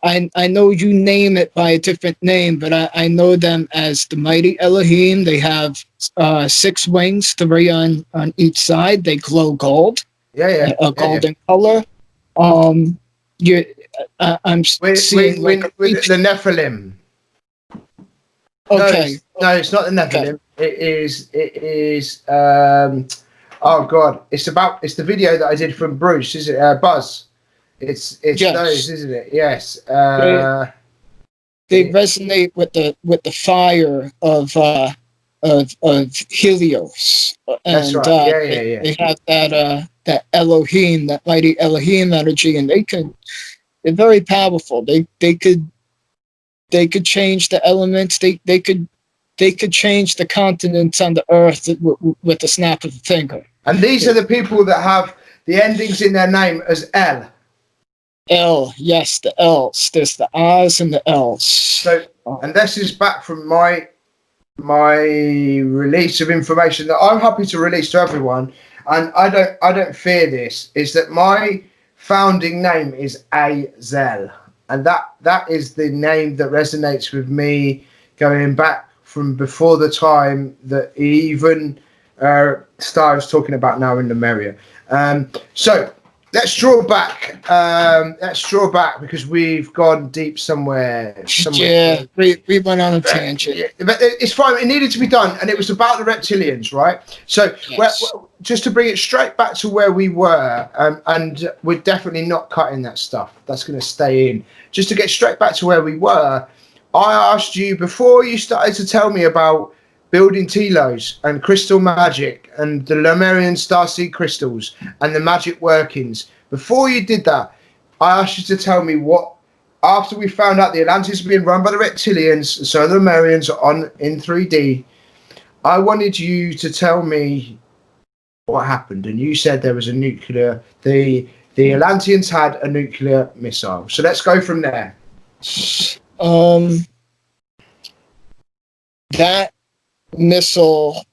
I know you name it by a different name, but I know them as the mighty Elohim. They have 6 wings, 3 on each side. They glow gold. A golden color. I'm seeing with the Nephilim. Okay. No, it's not the Nephilim. Okay. It is. Oh God! It's the video that I did from Bruce. Is it Buzz? It's those, isn't it? Yes. They resonate with the fire of of Helios, That's and right. Yeah. they have that Elohim, that mighty Elohim energy, and they're very powerful. They could change the elements. They could change the continents on the earth with the snap of a finger. And these are the people that have the endings in their name as L. L, yes, the L's. There's the R's and the L's. So, and this is back from my release of information that I'm happy to release to everyone, and I don't fear this. Is that my founding name is Azel, and that is the name that resonates with me going back from before the time that even Starr is talking about now in Lemuria. So let's draw back. Because we've gone deep somewhere. Yeah, we went on a tangent. Yeah, but it's fine. It needed to be done, and it was about the reptilians, right? So Yes. just to bring it straight back to where we were, and we're definitely not cutting that stuff. That's going to stay in. Just to get straight back to where we were, I asked you before you started to tell me about building Telos and crystal magic and the Lemurian starseed crystals and the magic workings. Before you did that, I asked you to tell me what, after we found out the Atlanteans were being run by the reptilians, and so the Lemurians are in 3D, I wanted you to tell me what happened. And you said there was a nuclear, the Atlanteans had a nuclear missile. So let's go from there. That missile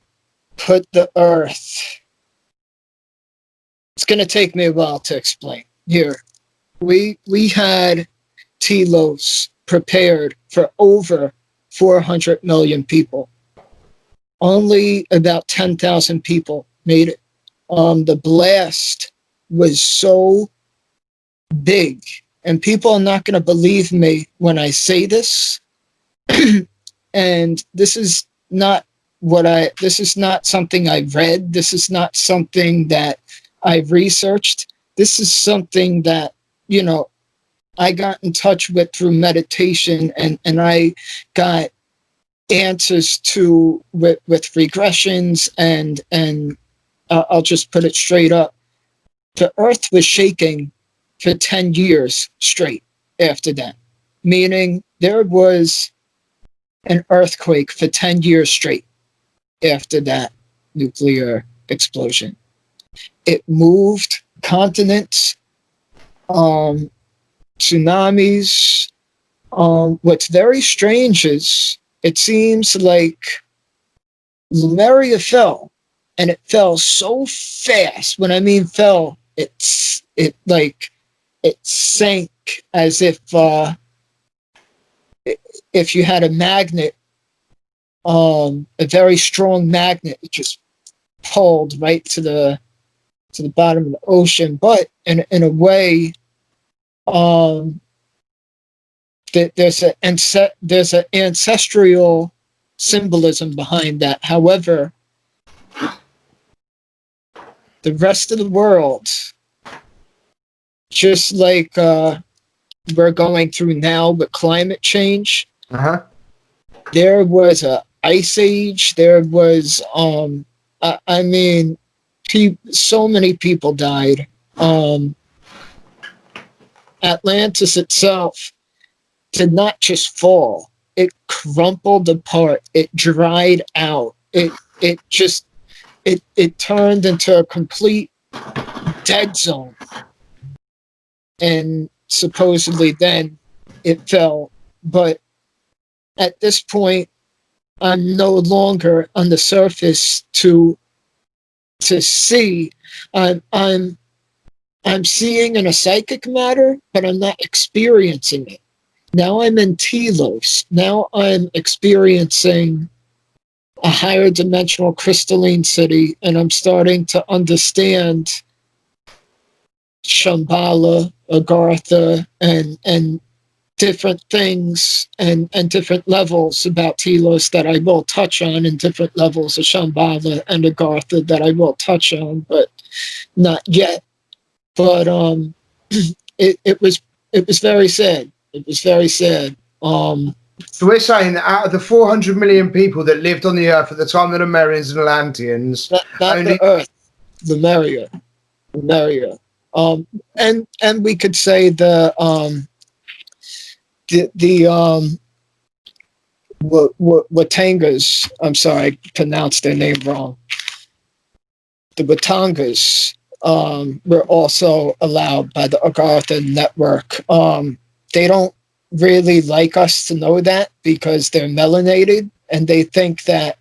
put the Earth. It's going to take me a while to explain. Here, we had Telos prepared for over 400 million people. Only about 10,000 people made it. The blast was so big, and people are not going to believe me when I say this. And this is not something I read. This is not something that I've researched. This is something that, I got in touch with through meditation, and I got answers to with regressions, and I'll just put it straight up. The Earth was shaking for 10 years straight after that, meaning there was an earthquake for 10 years straight after that nuclear explosion. It moved continents, tsunamis. What's very strange is it seems like Lemuria fell, and it fell so fast. When I mean fell, it sank as if you had a magnet, a very strong magnet, it just pulled right to the bottom of the ocean. But in a way, there's an ancestral symbolism behind that. However, the rest of the world, just like we're going through now with climate change, there was a ice age. There was, so many people died. Atlantis itself did not just fall; it crumpled apart. It dried out. It turned into a complete dead zone. And supposedly then it fell. But at this point, I'm no longer on the surface to see. I'm seeing in a psychic matter, but I'm not experiencing it. Now I'm in Telos. Now I'm experiencing a higher dimensional crystalline city, and I'm starting to understand Shambhala, Agartha, and different things and different levels about Telos that I will touch on, and different levels of Shambhala and Agartha that I will touch on, but not yet. But it was very sad. It was very sad. So we're saying that out of the 400 million people that lived on the Earth at the time of the Lemurians and Atlanteans, not only the Earth, Lemuria. And we could say the Watangas. I'm sorry, I pronounced their name wrong. The Watangas were also allowed by the Agartha network. They don't really like us to know that because they're melanated, and they think that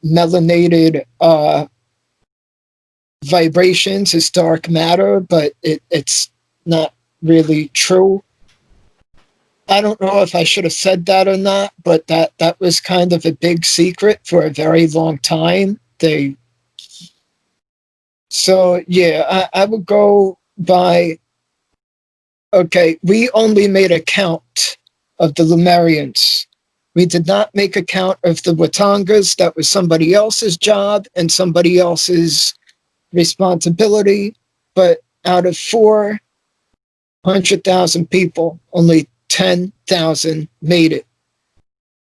melanated vibrations is dark matter, but it's not really true. I don't know if I should have said that or not, but that was kind of a big secret for a very long time. So yeah, I would go by, okay, we only made a count of the Lemurians. We did not make a count of the Watangas. That was somebody else's job and somebody else's responsibility. But out of 400,000 people, only 10,000 made it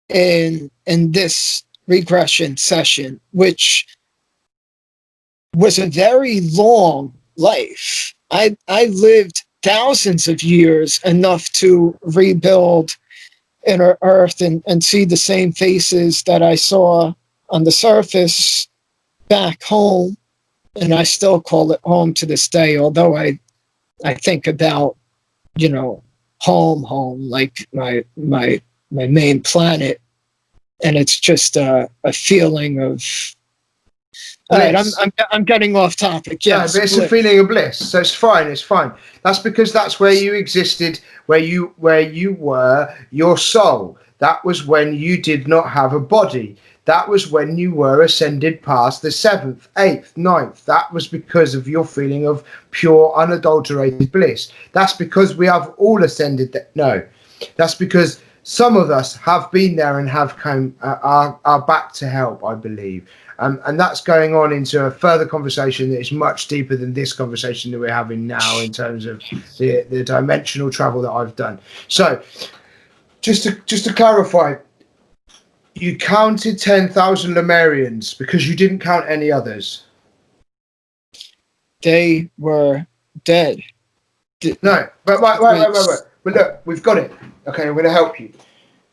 in this regression session, which was a very long life. I lived thousands of years, enough to rebuild inner Earth and see the same faces that I saw on the surface back home, and I still call it home to this day, although I think about, home, like my main planet, and it's just a feeling of. All right, I'm getting off topic. Yes, no, but it's a feeling of bliss, so it's fine. It's fine. That's because that's where you existed, where you were your soul. That was when you did not have a body. That was when you were ascended past the 7th, 8th, 9th. That was because of your feeling of pure, unadulterated bliss. That's because we have all ascended. No, that's because some of us have been there and have come are back to help, I believe. And that's going on into a further conversation that is much deeper than this conversation that we're having now in terms of the dimensional travel that I've done. So just to clarify, you counted 10,000 Lemurians because you didn't count any others. They were dead. No, but wait. But look, we've got it. Okay, I'm going to help you.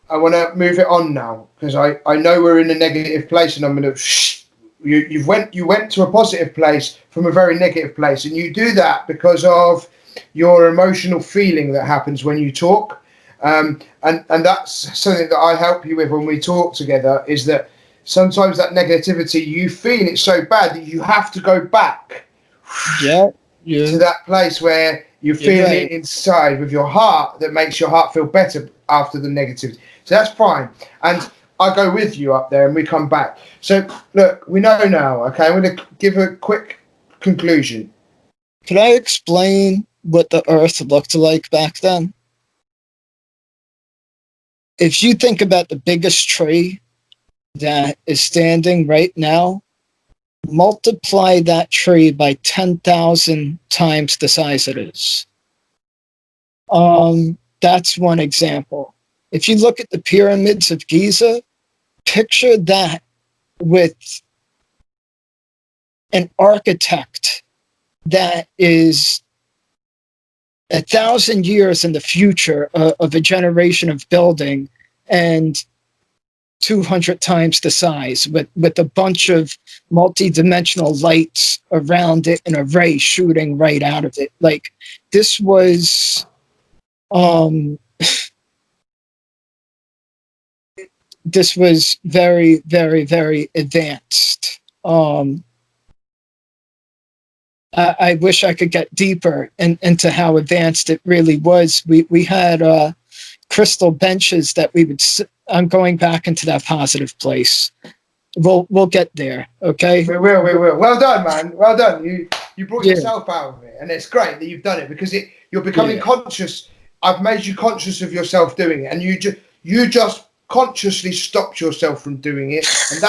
I want to move it on now because I know we're in a negative place, and I'm going to. You went to a positive place from a very negative place, and you do that because of your emotional feeling that happens when you talk, and that's something that I help you with when we talk together. Is that sometimes that negativity, you feel it so bad that you have to go back. Yeah. To that place where you're feeling it inside with your heart, that makes your heart feel better after the negativity. So that's fine. And I go with you up there and we come back. So look, we know now, okay? I'm going to give a quick conclusion. Can I explain what the Earth looked like back then? If you think about the biggest tree that is standing right now, multiply that tree by 10,000 times the size it is. That's one example. If you look at the Pyramids of Giza, picture that with an architect that is 1,000 years in the future of a generation of building, and 200 times the size with a bunch of multi-dimensional lights around it and a ray shooting right out of it. Like, this was this was very, very, very advanced. I wish I could get deeper into how advanced it really was. We had crystal benches that we would sit. I'm going back into that positive place. We'll get there, okay? We will. Well done, man. Well done. You brought yourself out of it, and it's great that you've done it because you're becoming conscious. I've made you conscious of yourself doing it, and you just consciously stopped yourself from doing it, and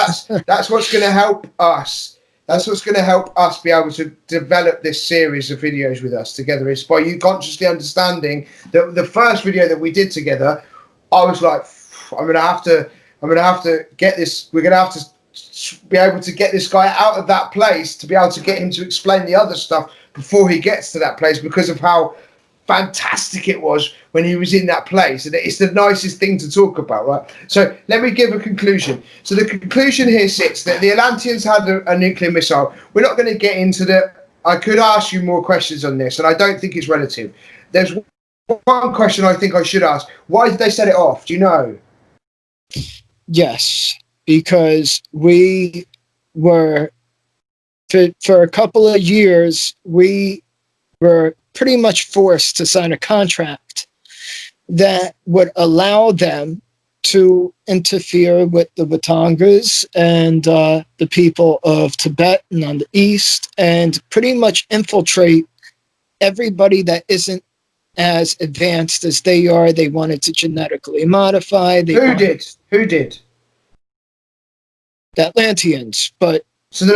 that's what's going to help us That's what's going to help us be able to develop this series of videos with us together. Is by you consciously understanding that the first video that we did together, I was like, I'm going to have to get this. We're going to have to be able to get this guy out of that place to be able to get him to explain the other stuff before he gets to that place, because of how fantastic it was when he was in that place, and it's the nicest thing to talk about, right? So let me give a conclusion. So the conclusion here sits that the Atlanteans had a nuclear missile. We're not going to get into I could ask you more questions on this, and I don't think it's relative. There's one question I think I should ask. Why did they set it off? Do you know? Yes, because we were, for a couple of years, we were pretty much forced to sign a contract that would allow them to interfere with the Watangas and the people of Tibet and on the east, and pretty much infiltrate everybody that isn't as advanced as they are. They wanted to genetically modify. Who did? The Atlanteans, but So the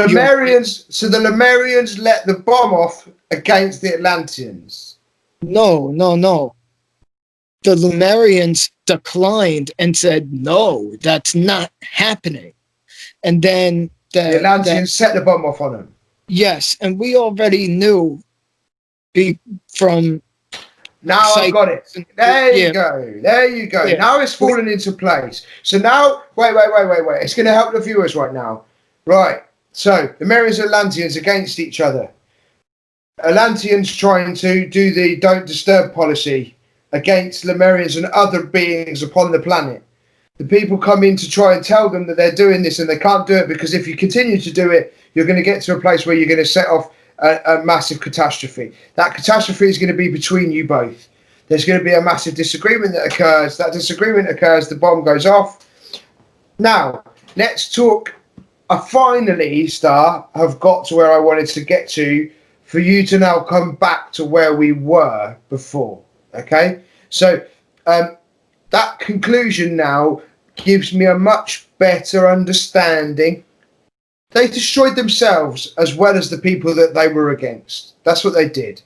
Lemurians let the bomb off against the Atlanteans. No. The Lemurians declined and said, no, that's not happening. And then the Atlanteans set the bomb off on them. Yes, and we already knew from... Now I've got it. There you go. Yeah. Now it's fallen into place. So now, wait. It's going to help the viewers right now. Right. So, the Lemurians and Atlanteans against each other. Atlanteans trying to do the don't disturb policy against Lemurians and other beings upon the planet. The people come in to try and tell them that they're doing this, and they can't do it, because if you continue to do it, you're going to get to a place where you're going to set off a massive catastrophe. That catastrophe is going to be between you both. There's going to be a massive disagreement that occurs. That disagreement occurs, the bomb goes off. Now, let's talk. I finally, Star, have got to where I wanted to get to, for you to now come back to where we were before. Okay? So, that conclusion now gives me a much better understanding. They destroyed themselves as well as the people that they were against. That's what they did.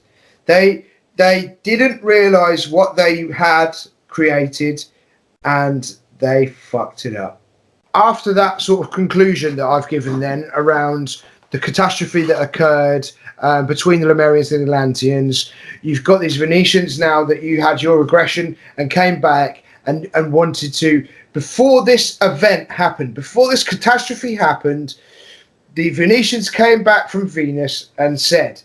They didn't realise what they had created, and they fucked it up. After that sort of conclusion that I've given then around the catastrophe that occurred between the Lemurians and the Atlanteans, you've got these Venetians now that you had your regression and came back and wanted to, before this event happened, before this catastrophe happened, the Venetians came back from Venus and said,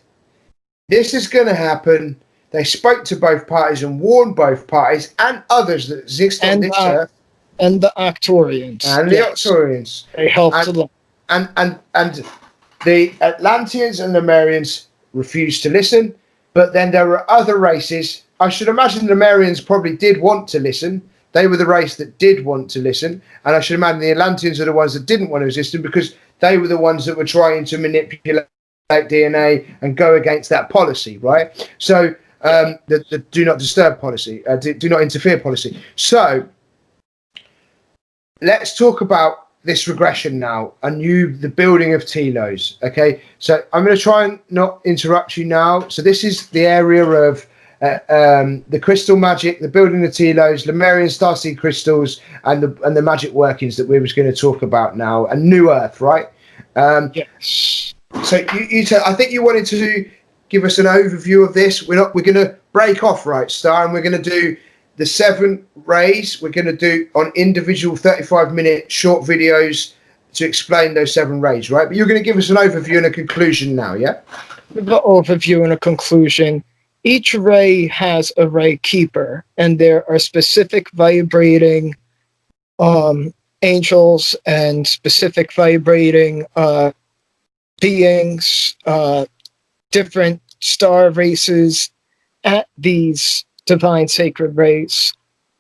this is going to happen. They spoke to both parties and warned both parties and others that exist on this earth. And the Actuarians. And the Actuarians. They helped a lot. And the Atlanteans and the Lemurians refused to listen. But then there were other races. I should imagine the Lemurians probably did want to listen. They were the race that did want to listen. And I should imagine the Atlanteans are the ones that didn't want to listen, because they were the ones that were trying to manipulate DNA and go against that policy, right? So the do not disturb policy, do not interfere policy. So let's talk about this regression now, and the building of Telos. Okay, so I'm going to try and not interrupt you now. So this is the area of the crystal magic, the building of Telos, Lemurian starseed crystals, and the Magik Workings that we was going to talk about now, and New Earth, right? Yes. So I think you wanted to give us an overview of this. We're going to break off, right, Star, and we're going to do the 7 rays. We're going to do on individual 35-minute short videos to explain those 7 rays, right? But you're going to give us an overview and a conclusion now, yeah? The overview and a conclusion. Each ray has a ray keeper, and there are specific vibrating angels and specific vibrating beings, different star races at these divine sacred rays.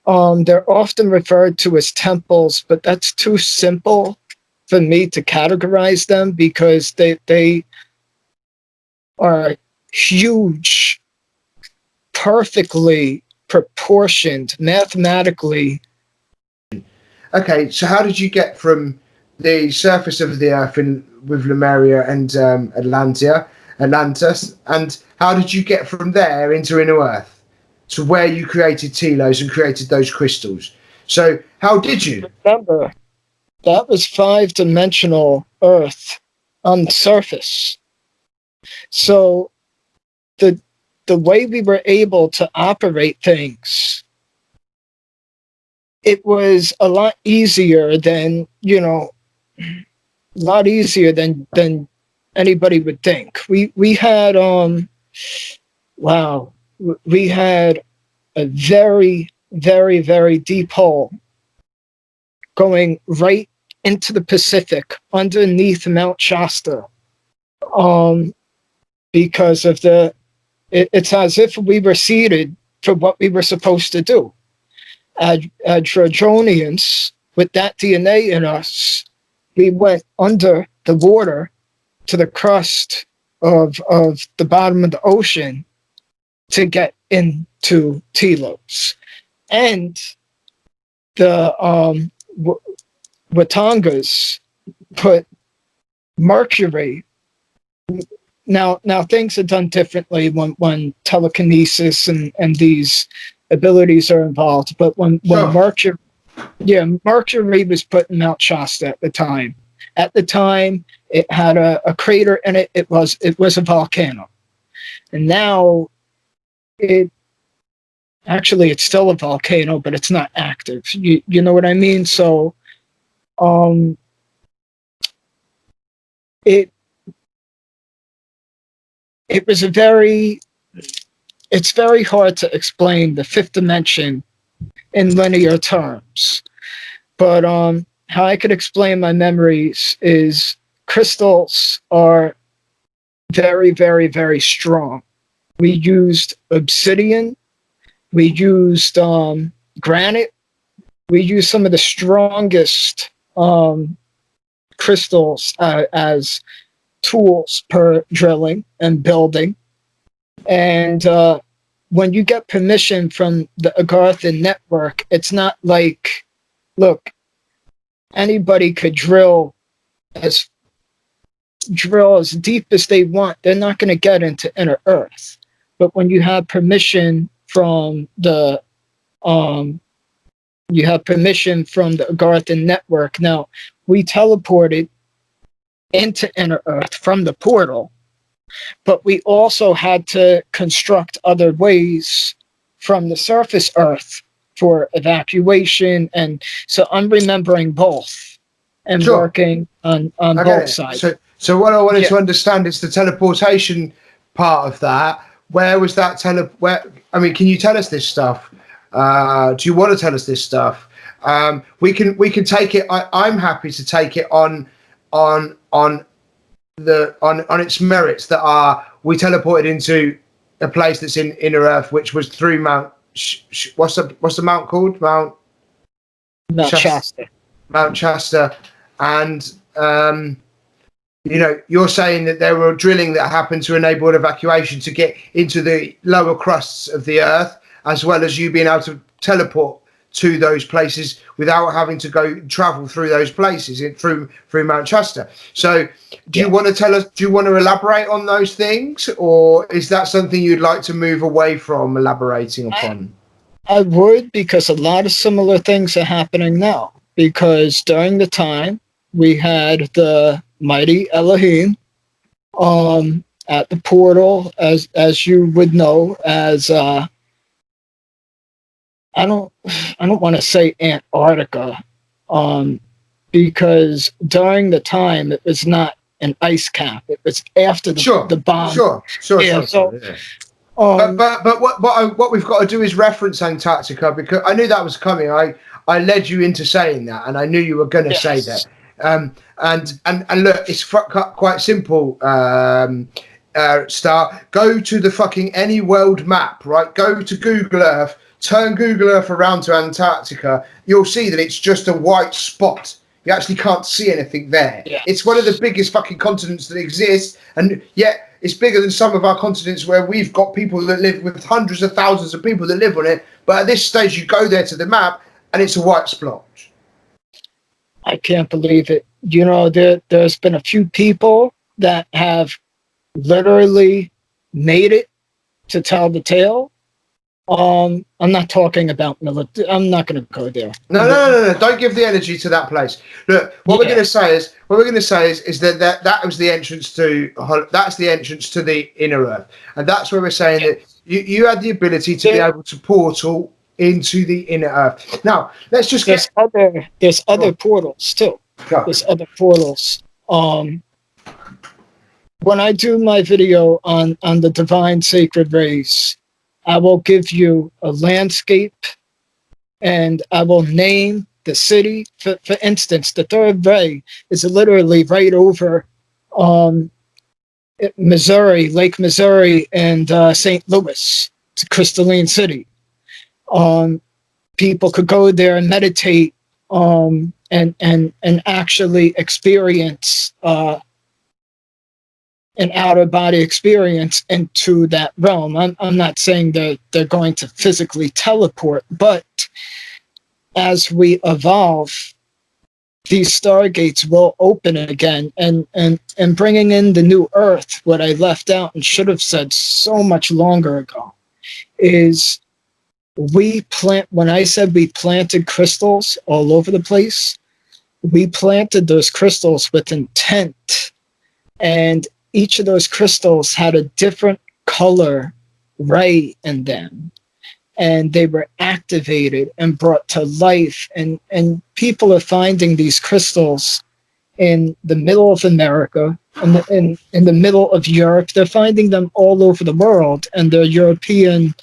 They're often referred to as temples, but that's too simple for me to categorize them, because they are huge, perfectly proportioned, mathematically. Okay, so how did you get from the surface of the Earth with Lemuria and Atlantis, and how did you get from there into inner Earth to where you created Telos and created those crystals? So how did you? Remember, that was 5-dimensional Earth on the surface. So the way we were able to operate things, it was a lot easier than, anybody would think. We had we had a very, very, very deep hole going right into the Pacific underneath Mount Shasta. Because of it's as if we were seeded for what we were supposed to do. Adrenedronians, with that DNA in us, we went under the water to the crust of the bottom of the ocean to get into Telos. And the Watangas put Mercury. Now things are done differently when telekinesis and these abilities are involved. But when Mercury was put in Mount Shasta at the time. At the time, it had a crater in it. It was a volcano, and now it's still a volcano, but it's not active. You know what I mean? So, it was it's very hard to explain the fifth dimension in linear terms, but how I could explain my memories is crystals are very, very, very strong. We used obsidian, we used granite, we used some of the strongest crystals as tools per drilling and building. And when you get permission from the Agartha network, it's not like, look, anybody could drill as deep as they want. They're not going to get into inner Earth. But when you have permission from the Agartha network, now we teleported into inner Earth from the portal, but we also had to construct other ways from the surface Earth for evacuation, and so I'm remembering both and working on both sides. So what I wanted to understand is the teleportation part of that. Where was that can you tell us this stuff? Do you want to tell us this stuff? We can take it. I'm happy to take it on its merits that we teleported into a place that's in inner Earth, which was through Mount. What's the mount called? Mount Shasta. Mount Shasta, and you're saying that there were drilling that happened to enable an evacuation to get into the lower crusts of the Earth, as well as you being able to teleport to those places without having to go travel through those places through Mount Shasta. So do you want to tell us, do you want to elaborate on those things, or is that something you'd like to move away from elaborating upon? I would, because a lot of similar things are happening now, because during the time we had the mighty Elohim at the portal, as you would know, as I don't want to say Antarctica, because during the time it was not an ice cap. It was after the bomb. Sure. But what we've got to do is reference Antarctica, because I knew that was coming. I led you into saying that, and I knew you were going to say that. And look, it's quite simple. Star, go to the fucking any world map, right? Go to Google Earth. Turn Google Earth around to Antarctica, you'll see that it's just a white spot. You actually can't see anything there. Yeah. It's one of the biggest fucking continents that exists, and yet it's bigger than some of our continents where we've got people that live with hundreds of thousands of people that live on it. But at this stage, you go there to the map, and it's a white splotch. I can't believe it. there's been a few people that have literally made it to tell the tale. I'm not talking about military. I'm not going to go there. No. Don't give the energy to that place. Look, what we're going to say is that was the entrance to. That's the entrance to the inner earth, and that's where we're saying that you had the ability to be able to portal into the inner earth. Now, let's just there's other portals too. There's other portals. When I do my video on the divine sacred race, I will give you a landscape and I will name the city. For instance, the third ray is literally right over Missouri, Lake Missouri, and St. Louis. It's a crystalline city. People could go there and meditate and actually experience an outer body experience into that realm. I'm not saying that they're going to physically teleport, but as we evolve, these stargates will open again, and bringing in the new earth. What I left out and should have said so much longer ago is when I said we planted crystals all over the place, we planted those crystals with intent, and each of those crystals had a different color ray in them, and they were activated and brought to life, and people are finding these crystals in the middle of America and in the middle of Europe. They're finding them all over the world, and they're European.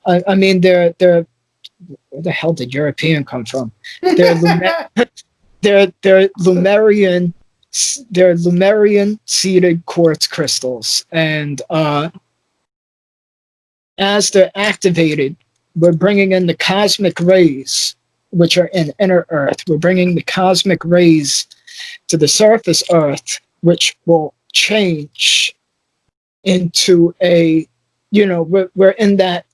I mean, they're where the hell did European come from? They're Lemurian. They're Lemurian seeded quartz crystals, and as they're activated, we're bringing in the cosmic rays, which are in inner Earth. We're bringing the cosmic rays to the surface Earth, which will change into a, we're in that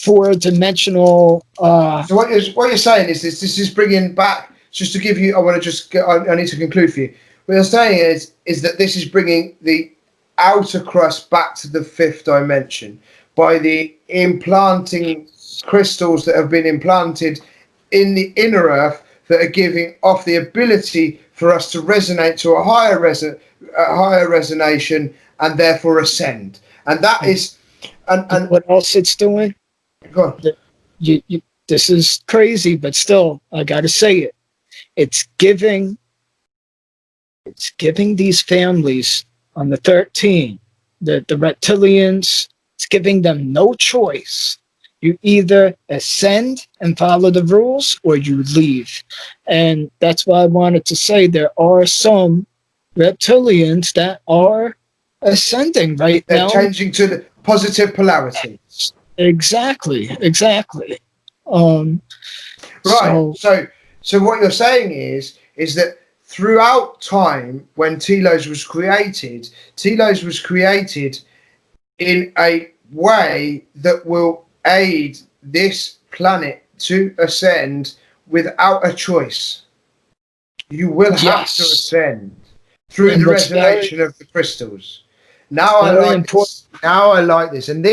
four-dimensional. So what you're saying is this is bringing back, just to give you, I need to conclude for you. What you're saying is that this is bringing the outer crust back to the fifth dimension by the implanting crystals that have been implanted in the inner earth that are giving off the ability for us to resonate to a higher resonation and therefore ascend. And that is, and what else it's doing? Go on. This is crazy, but still, I got to say it. It's giving these families on the 13, the reptilians, it's giving them no choice. You either ascend and follow the rules or you leave. And that's why I wanted to say there are some reptilians that are ascending right now. They're changing to the positive polarity. Exactly. Right. So what you're saying is that throughout time, when Telos was created in a way that will aid this planet to ascend without a choice. You will have to ascend through the resonation of the crystals. Now I like this. And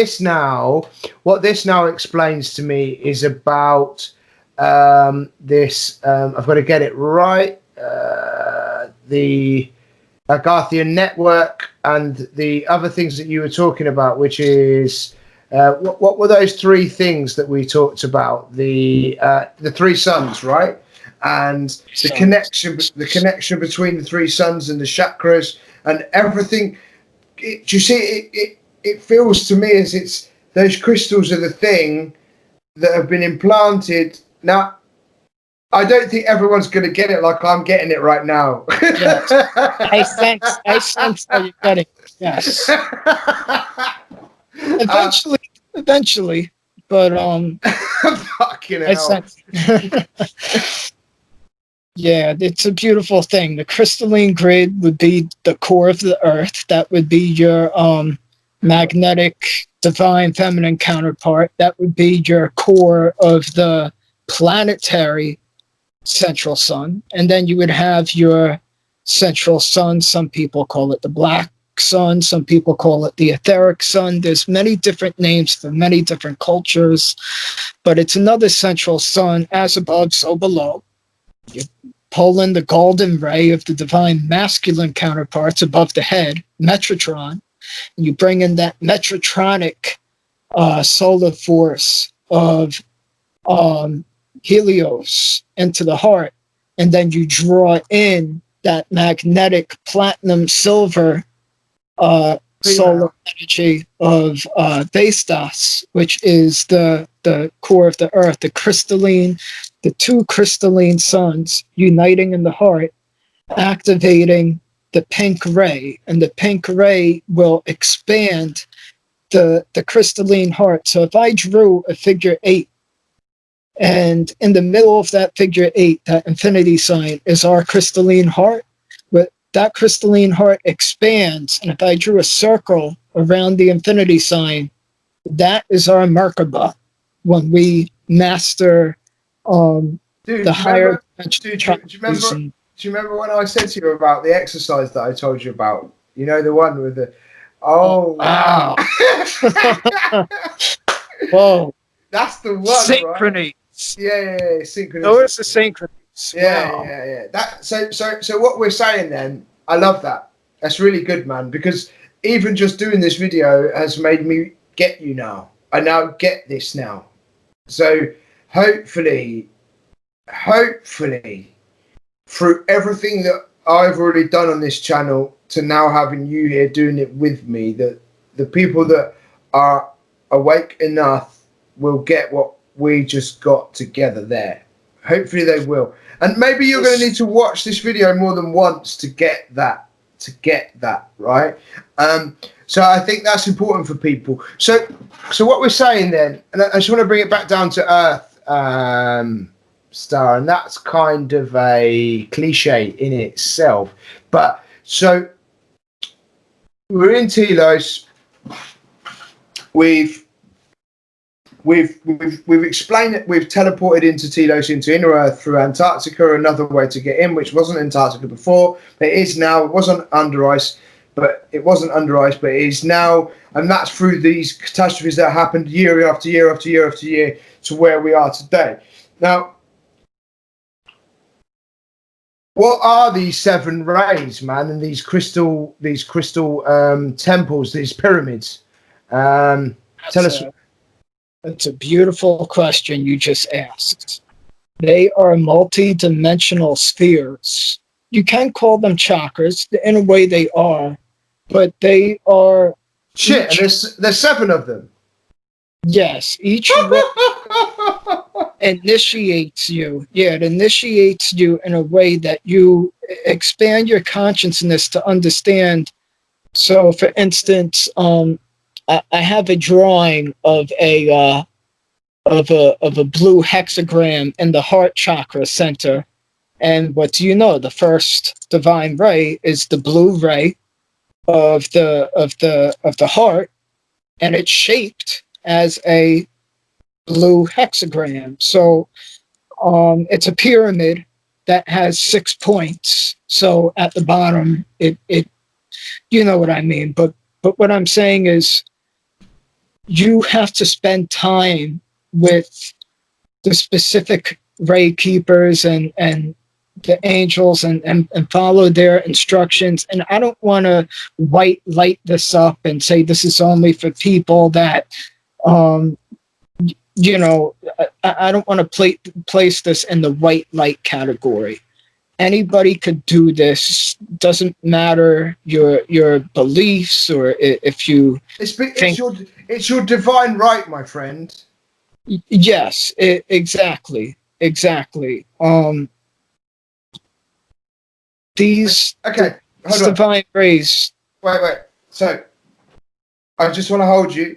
what this now explains to me is about this. I've got to get it right. The Agarthian network and the other things that you were talking about, which is what were those three things that we talked about? The three suns, right? And the connection between the three suns and the chakras and everything. Do you see? It feels to me as it's those crystals are the thing that have been implanted. Now, I don't think everyone's going to get it like I'm getting it right now. Yes. I sense how you're getting it. Yes. Eventually, but fucking hell. Yeah, it's a beautiful thing. The crystalline grid would be the core of the earth. That would be your magnetic divine feminine counterpart. That would be your core of the planetary central sun. And then you would have your central sun. Some people call it the black sun. Some people call it the etheric sun. There's many different names for many different cultures, but it's another central sun, as above, so below. You pull in the golden ray of the divine masculine counterparts above the head, Metatron, and you bring in that Metatronic solar force of Helios into the heart, and then you draw in that magnetic platinum silver solar energy of Vestas, which is the core of the earth, the two crystalline suns uniting in the heart, activating the pink ray, and the pink ray will expand the crystalline heart. So if I drew a figure 8, and in the middle of that figure 8, that infinity sign is our crystalline heart, but that crystalline heart expands, and if I drew a circle around the infinity sign, that is our Merkaba when we master the higher do you remember when I said to you about the exercise that I told you about? You know, the one with the wow. Whoa. That's the one, synchrony. Right? Yeah, synchrony. Oh, it's the synchrony. Yeah, wow. yeah. That so what we're saying then, I love that. That's really good, man, because even just doing this video has made me get you now. I now get this now. So hopefully through everything that I've already done on this channel to now having you here doing it with me, that the people that are awake enough will get what we just got together there. Hopefully they will. And maybe you're going to need to watch this video more than once to get that, right? So I think that's important for people. So what we're saying then, and I just want to bring it back down to earth, Star, and that's kind of a cliche in itself. But so we're in Telos. We've explained that we've teleported into Telos, into inner Earth through Antarctica, another way to get in, which wasn't Antarctica before, but it is now. It wasn't under ice, but it is now, and that's through these catastrophes that happened year after year after year after year to where we are today. Now, what are these 7 rays, man, and these crystal temples, these pyramids? Tell us. That's a beautiful question you just asked. They are multi-dimensional spheres. You can call them chakras. In a way they are, but they are... Shit, and there's 7 of them. Yes, each initiates you. Yeah, it initiates you in a way that you expand your consciousness to understand. So, for instance, I have a drawing of a blue hexagram in the heart chakra center, and what do you know? The first divine ray is the blue ray of the heart, and it's shaped as a blue hexagram. So it's a pyramid that has 6 points. So at the bottom, it you know what I mean. But what I'm saying is, you have to spend time with the specific ray keepers and the angels and follow their instructions. And I don't want to white light this up and say this is only for people that, I don't want to place this in the white light category. Anybody could do this. Doesn't matter your beliefs or if you it's your divine right, my friend. Yes, exactly. These divine rays. Wait. So I just want to hold you.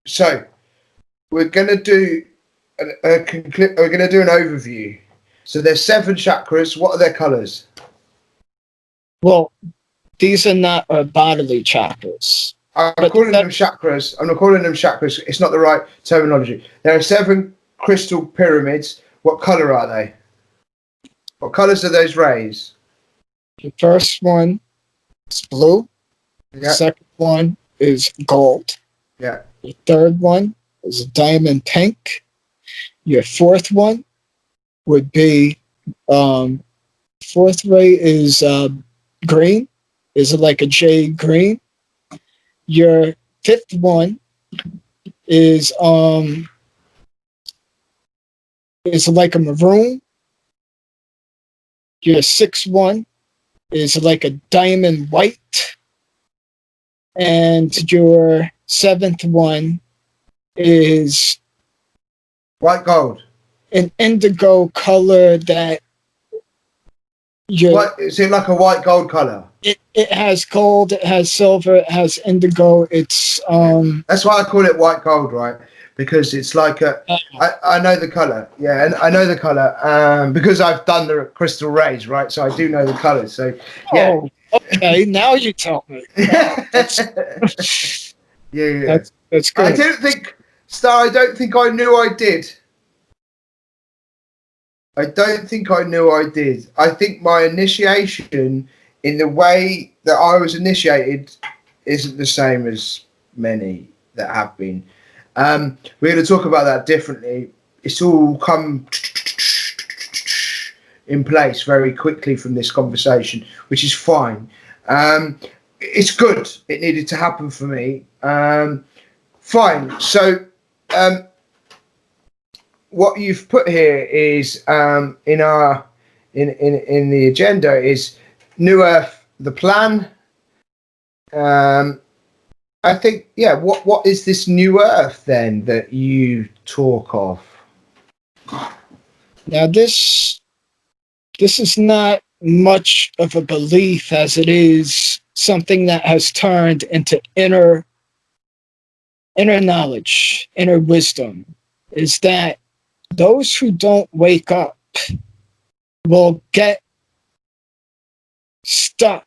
So we're gonna do an overview. So there's 7 chakras. What are their colors? Well, these are not bodily chakras. I'm calling them chakras. I'm not calling them chakras. It's not the right terminology. There are 7 crystal pyramids. What color are they? What colors are those rays? The first one is blue. Yeah. The second one is gold. Yeah. The third one is diamond pink. Your fourth one would be fourth ray is green. Is like a jade green. Your fifth one is like a maroon. Your sixth one is like a diamond white. And your seventh one is White gold. an indigo color that What is it, like a white gold color? It has gold, it has silver, it has indigo. It's That's why I call it white gold, right? Because it's like I know the color, yeah, and I know the color because I've done the crystal rays, right? So I do know the colors. So yeah. Oh, okay, now you tell me. Yeah. That's good. I don't think, Star. I don't think I knew I did. I don't think I knew I did. I think my initiation in the way that I was initiated isn't the same as many that have been. We're going to talk about that differently. It's all come in place very quickly from this conversation, which is fine. It's good. It needed to happen for me. Fine. So what you've put here is in the agenda is New Earth, the plan. I think, yeah. What is this New Earth then that you talk of? Now this is not much of a belief as it is something that has turned into inner knowledge, inner wisdom, is that those who don't wake up will get stuck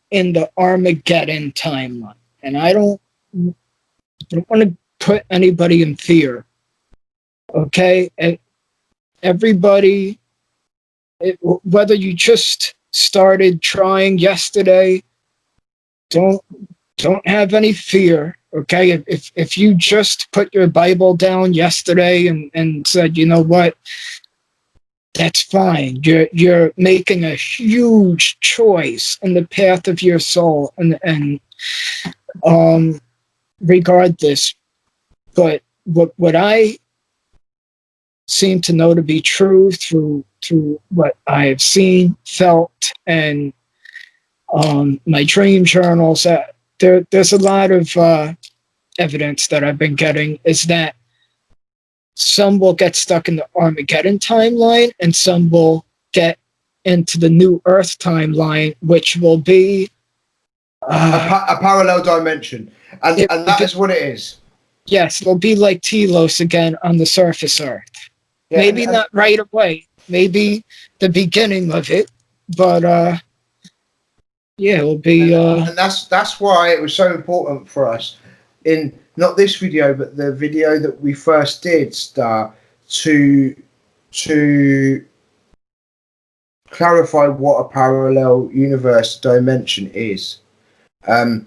in the Armageddon timeline. And I don't want to put anybody in fear. Okay? And everybody, whether you just started trying yesterday, don't have any fear. Okay, if you just put your Bible down yesterday and said, you know what, that's fine. You're making a huge choice in the path of your soul, and regard this. But what I seem to know to be true through what I have seen, felt, and my dream journals, there's a lot of evidence that I've been getting is that some will get stuck in the Armageddon timeline and some will get into the New Earth timeline, which will be a parallel dimension, and that is what it is. Yes, it'll be like Telos again on the surface Earth. Yeah, maybe not right away, maybe the beginning of it, but yeah, it'll be. And that's why it was so important for us in not this video, but the video that we first did, Star, to clarify what a parallel universe dimension is. And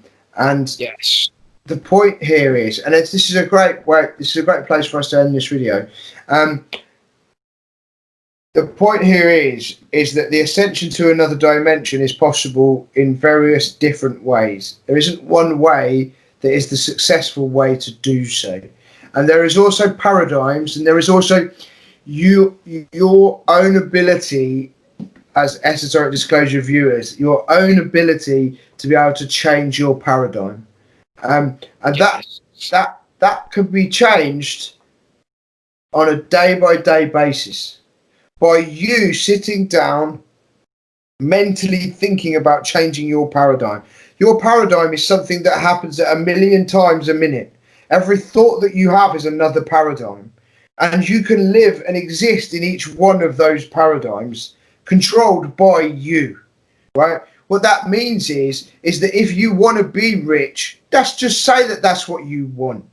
yes, the point here is, and this is a great place for us to end this video. The point here is that the ascension to another dimension is possible in various different ways. There isn't one way that is the successful way to do so. And there is also paradigms, and there is also your own ability as Esoteric Disclosure viewers, your own ability to be able to change your paradigm. And that can be changed on a day-by-day basis by you sitting down, mentally thinking about changing your paradigm. Your paradigm is something that happens at 1,000,000 times a minute. Every thought that you have is another paradigm. And you can live and exist in each one of those paradigms controlled by you, right? What that means is that if you want to be rich, just say that that's what you want.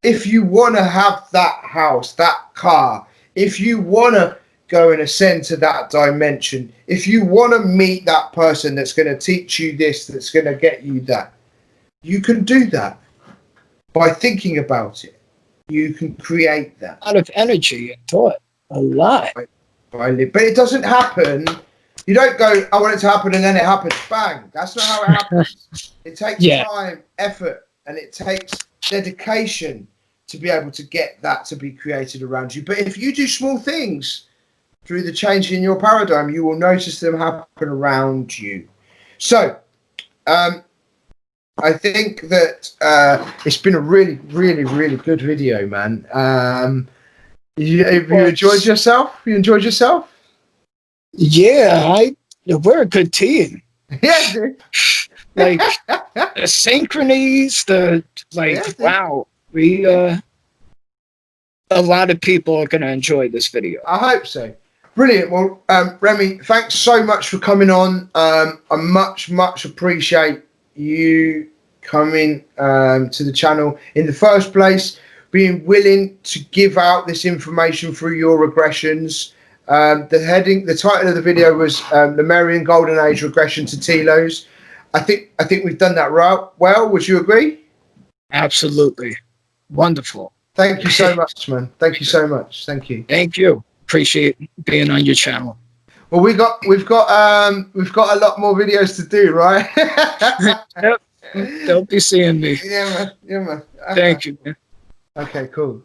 If you want to have that house, that car, if you want to go and ascend to that dimension, if you want to meet that person that's going to teach you this, that's going to get you that, you can do that by thinking about it. You can create that. A lot of energy and thought. A lot. But it doesn't happen. You don't go, I want it to happen, and then it happens. Bang. That's not how it happens. It takes time, effort, and it takes dedication to be able to get that to be created around you. But if you do small things through the change in your paradigm, you will notice them happen around you. So, I think that it's been a really, really, really good video, man. You enjoyed yourself? You enjoyed yourself? Yeah, we're a good team. Yeah, dude. Like the synchronies, wow. We a lot of people are gonna enjoy this video. I hope so. Brilliant. Well, Remy, thanks so much for coming on. I much appreciate you coming to the channel in the first place, being willing to give out this information through your regressions. The title of the video was Lemurian Golden Age Regression to Telos. I think we've done that well. Would you agree? Absolutely. Wonderful. Thank you so much, man. Thank you so much. Thank you. Thank you. Appreciate being on your channel. Well, we've got a lot more videos to do, right? Yep. They'll be seeing me. Yeah, man. Thank you, man. Okay, cool.